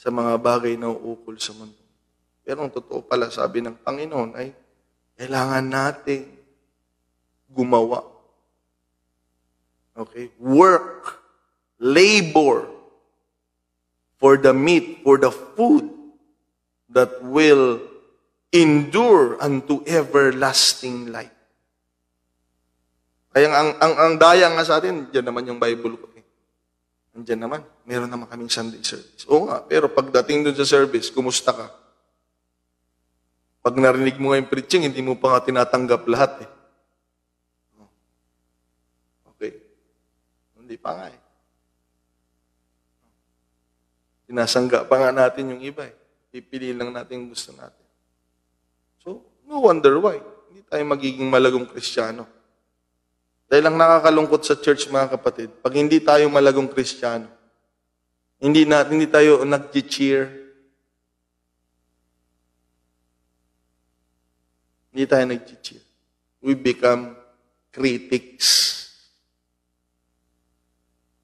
sa mga bagay na uukol sa mundo. Pero ang totoo pala, sabi ng Panginoon ay, kailangan nating gumawa. Okay? Work, labor for the meat, for the food that will endure unto everlasting life. Kaya ang daya nga sa atin, diyan naman yung Bible ko. Andiyan naman, meron naman kaming Sunday service. Oo nga, pero pagdating dun sa service, kumusta ka? Pag narinig mo nga yung preaching, hindi mo pa nga tinatanggap lahat eh. Okay. Hindi pa nga eh. Sinasangga pa nga natin yung iba eh. Pipili lang natin yung gusto natin. So, no wonder why. Hindi tayo magiging malagong Kristiyano. Dahil lang nakakalungkot sa church, mga kapatid, pag hindi tayo malagong Kristiyano, hindi tayo nag-cheer, hindi tayo nag-cheer. We become critics.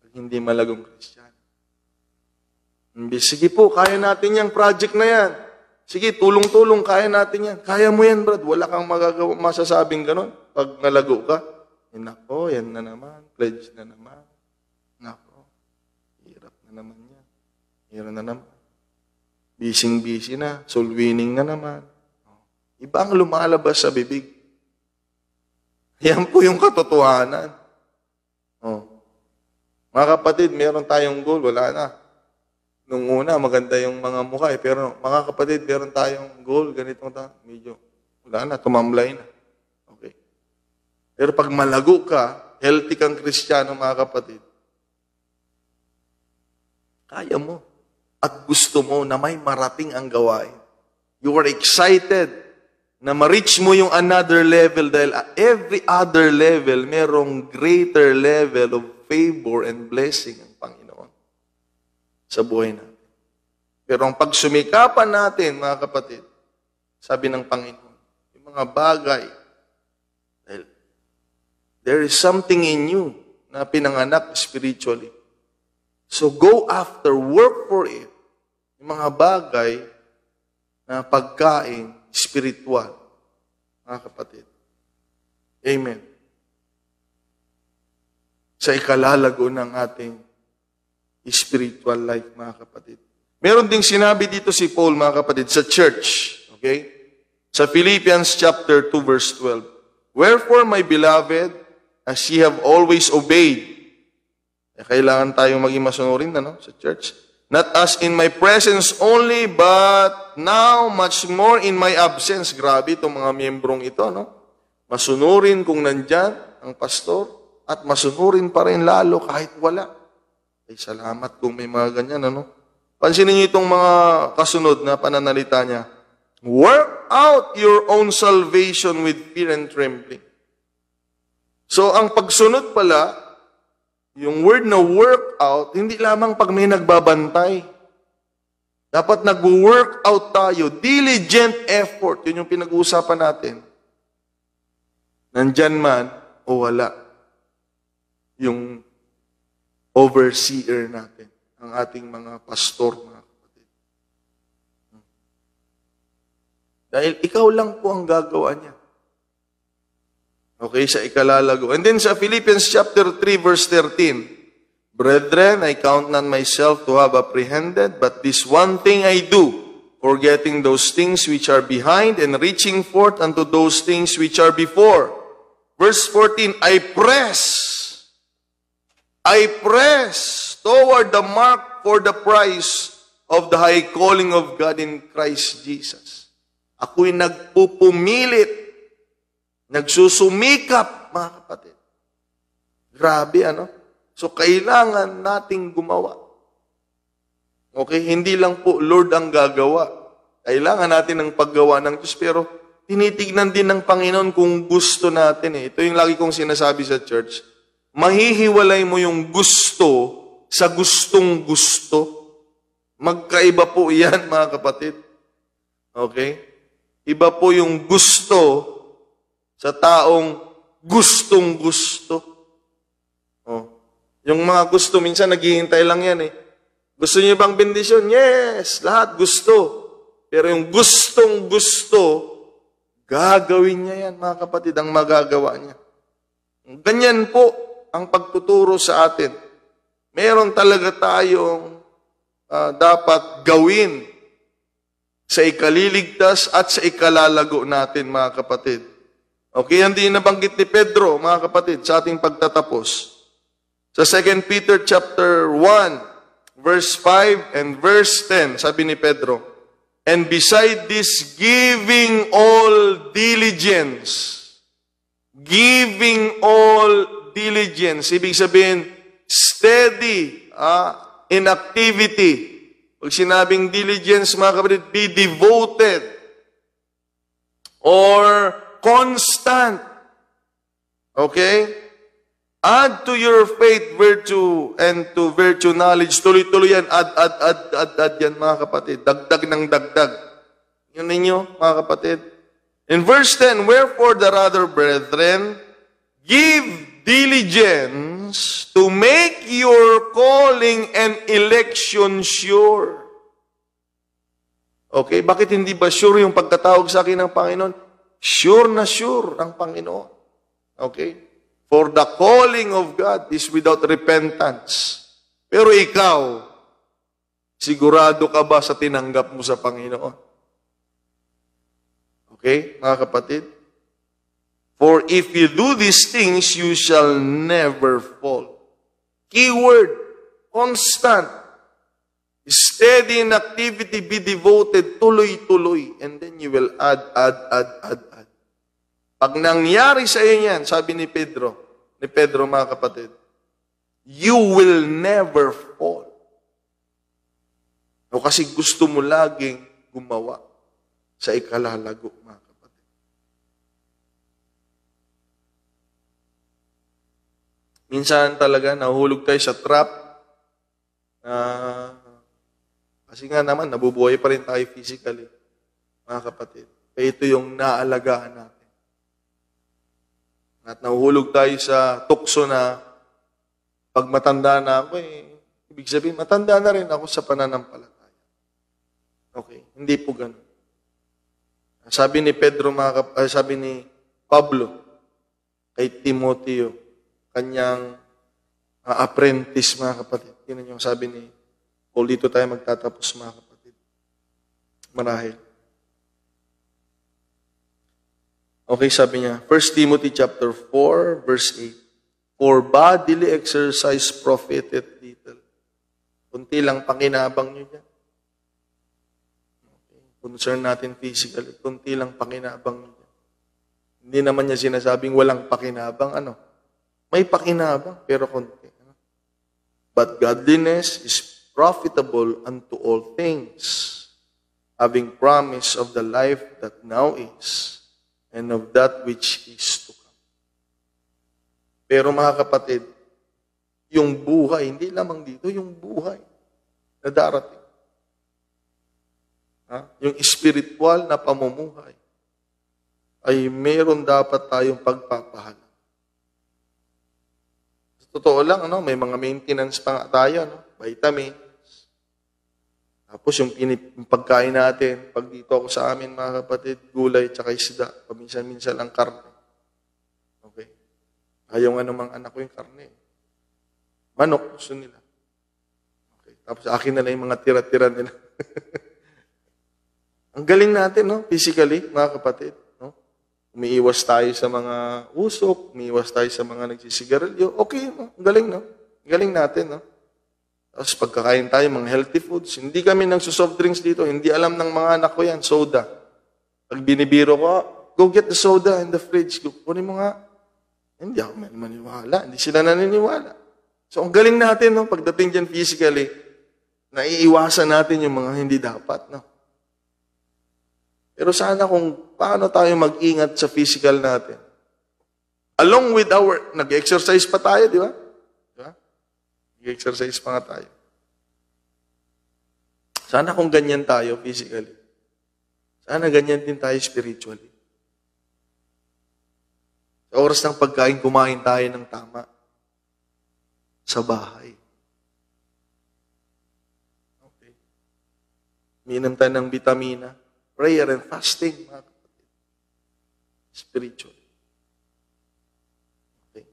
Pag hindi malagong Kristiyano. Sige po, kaya natin yung project na yan. Sige, tulong-tulong, kaya natin yan. Kaya mo yan, brad. Wala kang masasabing ganon. Pag nalago ka, nako, yan na naman. Pledge na naman. Nako, hirap na naman yan. Hirap na naman. Busy na. Soul winning na naman. Iba ang lumalabas sa bibig. Yan po yung katotohanan. Oh. Mga kapatid, meron tayong goal. Wala na. Nung una, maganda yung mga mukha. Pero mga kapatid, meron tayong goal. Ganitong medyo, wala na, tumamlay na. Okay. Pero pag malago ka, healthy kang Kristiyano, mga kapatid, kaya mo. At gusto mo na may marating ang gawain. You are excited na ma-reach mo yung another level dahil every other level, merong greater level of favor and blessing ang Panginoon sa buhay natin. Pero ang pagsumikapan natin, mga kapatid, sabi ng Panginoon, yung mga bagay, there is something in you na pinanganak spiritually. So go after, work for it. Yung mga bagay na pagkain spiritual. Mga kapatid. Amen. Sa ikalalago ng ating spiritual life, mga kapatid. Meron ding sinabi dito si Paul, mga kapatid, sa church. Okay? Sa Philippians chapter 2, verse 12. Wherefore, my beloved, as ye have always obeyed. Kailangan tayong maging masunurin sa church. Not as in my presence only, but now much more in my absence. Grabe itong mga miyembrong ito, no? Masunurin kung nandyan ang pastor, at masunurin pa rin lalo kahit wala. Ay, salamat kung may mga ganyan, ano? Pansinin niyo itong mga kasunod na pananalita niya. Work out your own salvation with fear and trembling. So, ang pagsunod pala, yung word na work out, hindi lamang pag may nagbabantay. Dapat nag-work out tayo. Diligent effort. Yun yung pinag-uusapan natin. Nandyan man o wala. Yung overseer natin. Ang ating mga pastor, mga kapatid. Dahil ikaw lang po ang gagawa niya. Okay, sa ikalalago. And then sa Philippians chapter 3, verse 13, Brethren, I count not myself to have apprehended, but this one thing I do, forgetting those things which are behind and reaching forth unto those things which are before. Verse 14, I press toward the mark for the prize of the high calling of God in Christ Jesus. Ako'y nagpupumilit, nagsusumikap, mga kapatid. Grabe, ano? So, kailangan nating gumawa. Okay? Hindi lang po Lord ang gagawa. Kailangan natin ng paggawa ng Diyos, pero tinitignan din ng Panginoon kung gusto natin. Ito yung lagi kong sinasabi sa church. Mahihiwalay mo yung gusto sa gustong gusto. Magkaiba po yan, mga kapatid. Okay? Iba po yung gusto sa taong gustong gusto. Oh. Yung mga gusto, minsan naghihintay lang yan eh. Gusto niyo bang bendisyon? Yes, lahat gusto. Pero yung gustong gusto, gagawin niya yan, mga kapatid, ang magagawa niya. Ganyan po ang pagtuturo sa atin. Meron talaga tayong dapat gawin sa ikaliligtas at sa ikalalago natin, mga kapatid. Okay, yan din nabanggit ni Pedro, mga kapatid, sa ating pagtatapos. Sa 2 Peter chapter 1, verse 5 and verse 10, sabi ni Pedro, and beside this, giving all diligence. Giving all diligence. Ibig sabihin, steady in activity. Pag sinabing diligence, mga kapatid, be devoted or constant. Okay? Add to your faith virtue, and to virtue knowledge. Tuloy-tuloy yan. Add yan, mga kapatid. Dagdag ng dagdag. Yun ninyo, mga kapatid. In verse 10, wherefore the rather, brethren, give diligence to make your calling and election sure. Okay? Bakit hindi ba sure yung pagkatawag sa akin ng Panginoon? Sure na sure ang Panginoon. Okay? For the calling of God is without repentance. Pero ikaw, sigurado ka ba sa tinanggap mo sa Panginoon? Okay, mga kapatid? For if you do these things, you shall never fall. Keyword, constant. Steady in activity, be devoted, tuloy-tuloy. And then you will add. Pag nangyari sa iyo yan, sabi ni Pedro, mga kapatid, you will never fall. O kasi gusto mo laging gumawa sa ikalalago, mga kapatid. Minsan talaga, nahuhulog tayo sa trap. Kasi nga naman, nabubuhay pa rin tayo physically, mga kapatid. Kaya ito yung naalagaan natin. At nahuhulog tayo sa tukso na pag matanda na ako, ibig sabihin, matanda na rin ako sa pananampalataya. Okay, hindi po ganun. Sabi ni sabi ni Pablo kay Timoteo, kanyang apprentice, mga kapatid. Yun yung sabi ni Paul, dito tayo magtatapos, mga kapatid. Marahil. Okay, sabi niya, 1 Timothy chapter 4, verse 8, for bodily exercise profiteth little. Kunti lang pakinabang nyo dyan. Okay. Concern natin physically, kunti lang pakinabang nyo dyan. Hindi naman niya sinasabing walang pakinabang. May pakinabang, pero kunti. But godliness is profitable unto all things. having promise of the life that now is, and of that which is to come. Pero mga kapatid, yung buhay, hindi lamang dito, yung buhay na darating. Yung spiritual na pamumuhay ay meron dapat tayong pagpapahala. Sa totoo lang, may mga maintenance pa nga tayo, vitamins. Tapos yung pagkain natin, pag dito ako sa amin, mga kapatid, gulay tsaka isda, paminsan-minsan lang karne. Okay? Ayaw nga namang anak ko yung karne. Manok, gusto nila. Okay. Tapos akin na lang yung mga tira-tira nila. Ang galing natin, physically, mga kapatid. Umiiwas tayo sa mga usok, umiiwas tayo sa mga nagsisigarilyo. Okay, ang galing, Ang galing natin, Tapos pagkakain tayo, mga healthy foods. Hindi kami nagsusoft drinks dito. Hindi alam ng mga anak ko yan, soda. Pag binibiro ko, go get the soda in the fridge. Kunin mo nga. Hindi ako maniwala. Hindi sila naniniwala. So, ang galing natin, pagdating dyan physically, naiiwasan natin yung mga hindi dapat, Pero sana kung paano tayo mag-ingat sa physical natin. Along with nag-exercise pa tayo, di ba? Nag-exercise pa nga tayo. Sana kung ganyan tayo physically, sana ganyan din tayo spiritually. Sa oras ng pagkain, kumain tayo ng tama. Sa bahay. Okay. Minom tayo ng vitamina. Prayer and fasting, mga kapatid. Spiritual. Okay.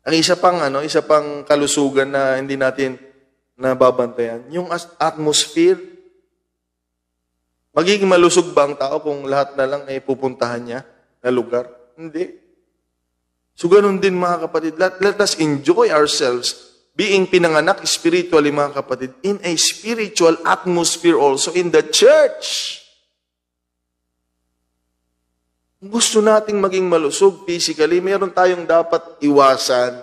Ang isa pang kalusugan na hindi natin nababantayan, yung atmosphere. Magiging malusog ba ang tao kung lahat na lang ay pupuntahan niya na lugar? Hindi. So, ganun din, mga kapatid. Let us enjoy ourselves being pinanganak spiritually, mga kapatid, in a spiritual atmosphere also in the church. Gusto nating maging malusog physically, meron tayong dapat iwasan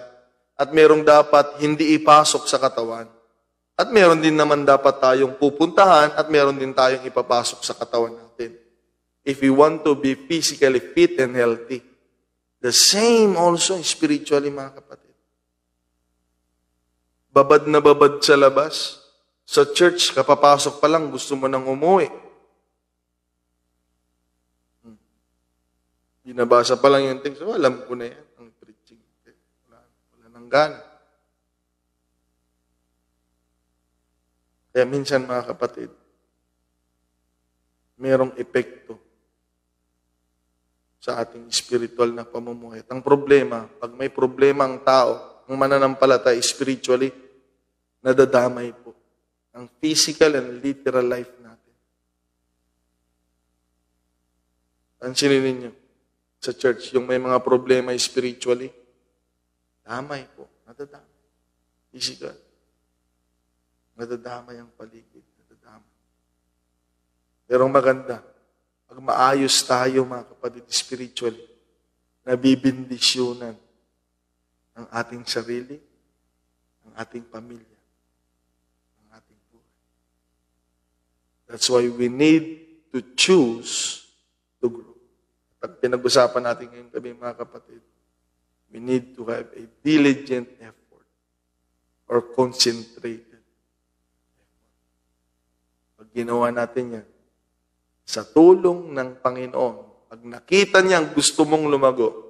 at merong dapat hindi ipasok sa katawan. At meron din naman dapat tayong pupuntahan at meron din tayong ipapasok sa katawan natin. If we want to be physically fit and healthy. The same also spiritually, mga kapatid. Babad na babad sa labas. Sa church, kapapasok pa lang, gusto mo nang umuwi. Binabasa pa lang yung things. So, alam ko na yan. Ang preaching. Wala nang gana. Kaya minsan, mga kapatid, merong epekto sa ating spiritual na pamumuhay. Ang problema, pag may problema ang tao, ang mananampalataya spiritually, nadadamay po ang physical and literal life natin. Pansinin ninyo, sa church, yung may mga problema spiritually, damay po, nadadamay. Physical. Nadadamay ang paligid, nadadamay. Pero maganda, pag maayos tayo, mga kapatid, spiritually, nabibindisyonan ang ating sarili, ang ating pamilya, That's why we need to choose to grow. Pag pinag-usapan natin ngayon gabi, mga kapatid, we need to have a diligent effort or concentrated effort. Pag ginawa natin yan, sa tulong ng Panginoon, pag nakita niyang gusto mong lumago,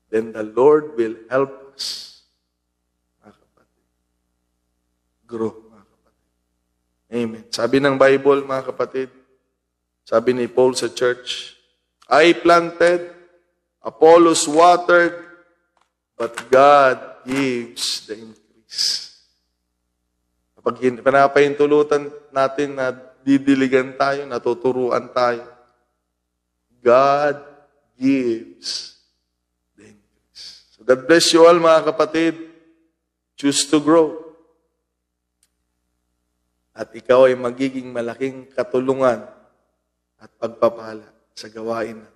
then the Lord will help us, mga kapatid, grow. Amen. Sabi ng Bible, mga kapatid, sabi ni Paul sa church, I planted, Apollos watered, but God gives the increase. Kapag pinapahintulutan natin na didiligan tayo, natuturuan tayo, God gives the increase. So God bless you all, mga kapatid. Choose to grow. At ikaw ay magiging malaking katulungan at pagpapala sa gawain ng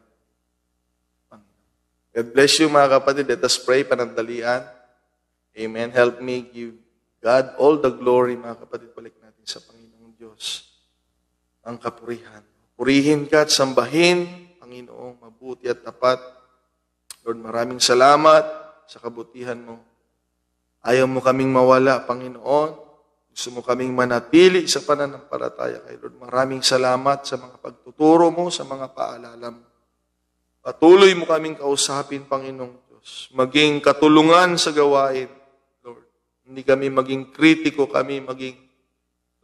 Panginoon. God bless you, mga kapatid. Let us pray, panandalian. Amen. Help me give God all the glory, mga kapatid. Balik natin sa Panginoong Diyos. Diyos, ang kapurihan. Purihin ka at sambahin, Panginoong mabuti at tapat. Lord, maraming salamat sa kabutihan mo. Ayaw mo kaming mawala, Panginoon. Gusto mo kaming manatili sa pananampalataya kay Lord. Maraming salamat sa mga pagtuturo mo, sa mga paalala mo. Patuloy mo kaming kausapin, Panginoong Diyos. Maging katulungan sa gawain, Lord. Hindi kami maging kritiko, kami maging,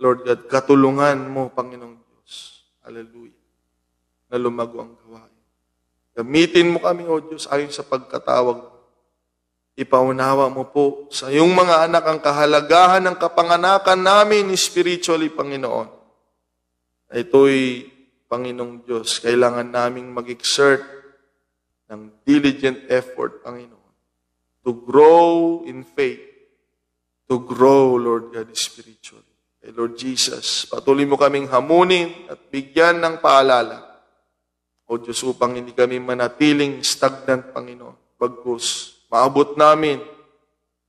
Lord God, katulungan mo, Panginoong Diyos. Hallelujah. Na lumago ang gawain. Gamitin mo kami, O Diyos, ayon sa pagkatawag mo. Ipaunawa mo po sa iyong mga anak ang kahalagahan ng kapanganakan namin spiritually, Panginoon. Ito'y, Panginoong Diyos, kailangan naming mag-exert ng diligent effort, Panginoon, to grow in faith, to grow, Lord God, spiritually. Kay Lord Jesus, patuloy mo kaming hamunin at bigyan ng paalala. O Diyos, upang hindi kami manatiling stagnant, Panginoon. Bagkus, maabot namin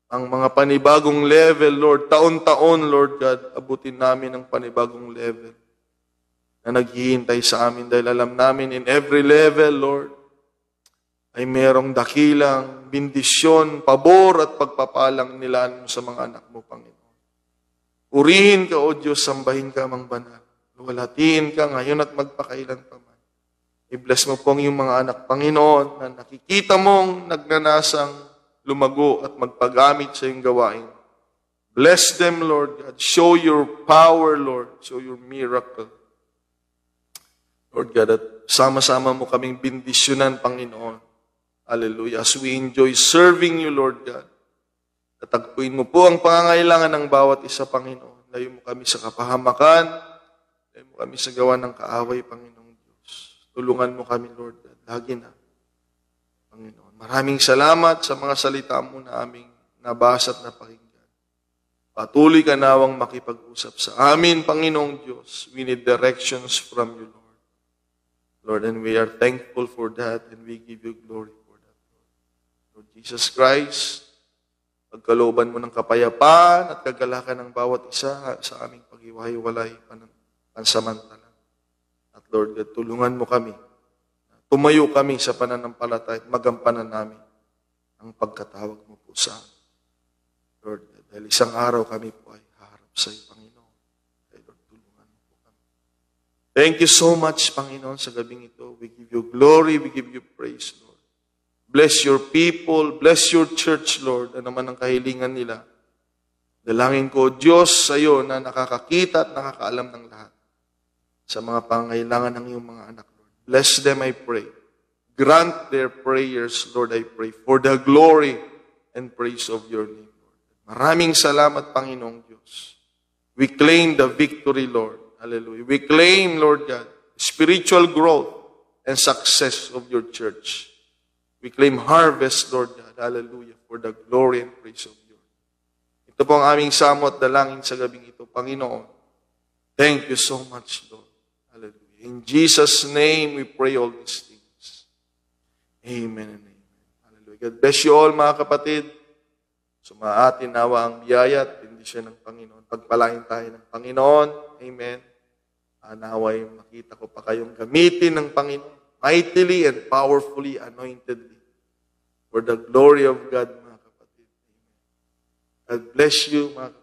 ang mga panibagong level, Lord. Taon-taon, Lord God, abutin namin ang panibagong level na naghihintay sa amin dahil alam namin in every level, Lord, ay merong dakilang bindisyon, pabor at pagpapalang nilaan mo sa mga anak mo, Panginoon. Purihin ka, O Diyos, sambahin ka mang banal. Luwalhatiin ka ngayon at magpakailan pa man. I-bless mo pong yung mga anak, Panginoon, na nakikita mong nagnanasang lumago at magpagamit sa iyong gawain. Bless them, Lord God. Show your power, Lord. Show your miracle. Lord God, at sama-sama mo kaming bindisyonan, Panginoon. Hallelujah. As we enjoy serving you, Lord God, tatagpuin mo po ang pangangailangan ng bawat isa, Panginoon. Layo mo kami sa kapahamakan, layo mo kami sa gawa ng kaaway, Panginoong Diyos. Tulungan mo kami, Lord God, lagi na, Panginoon. Maraming salamat sa mga salita mo na aming nabasa at napakinggan. Patuloy ka nawang makipag-usap sa amin, Panginoong Diyos. We need directions from you, Lord. Lord, and we are thankful for that, and we give you glory. Lord Jesus Christ, pagkalooban mo ng kapayapaan at kagalakan ng bawat isa sa aming paghiwa-hiwalay pansamantala. At Lord God, tulungan mo kami. Tumayo kami sa pananampalataya at magampanan namin ang pagkatawag mo po sa amin. Lord God, dahil isang araw kami po ay haharap sa iyo, Panginoon. Kaya Lord, tulungan mo po kami. Thank you so much, Panginoon, sa gabing ito. We give you glory, we give you praise, Lord. Bless your people, bless your church, Lord, ano man ang kahilingan nila. Dalangin ko, Diyos, sa iyo na nakakakita at nakakaalam ng lahat sa mga pangailangan ng iyong mga anak, Lord. Bless them, I pray. Grant their prayers, Lord, I pray, for the glory and praise of your name, Lord. Maraming salamat, Panginoong Diyos. We claim the victory, Lord. Hallelujah. We claim, Lord God, spiritual growth and success of your church. We claim harvest, Lord God, hallelujah, for the glory and praise of you. Ito po ang aming samo at dalangin sa gabing ito, Panginoon. Thank you so much, Lord. Hallelujah. In Jesus' name, we pray all these things. Amen and amen. Hallelujah. God bless you all, mga kapatid. Sumaatin nawa ang biyaya at bendisyon ng Panginoon. Pagpalain tayo ng Panginoon. Amen. Naway makita ko pa kayong gamitin ng Panginoon. Mightily and powerfully anointedly for the glory of God, mga kapatid. God bless you, mga kapatid.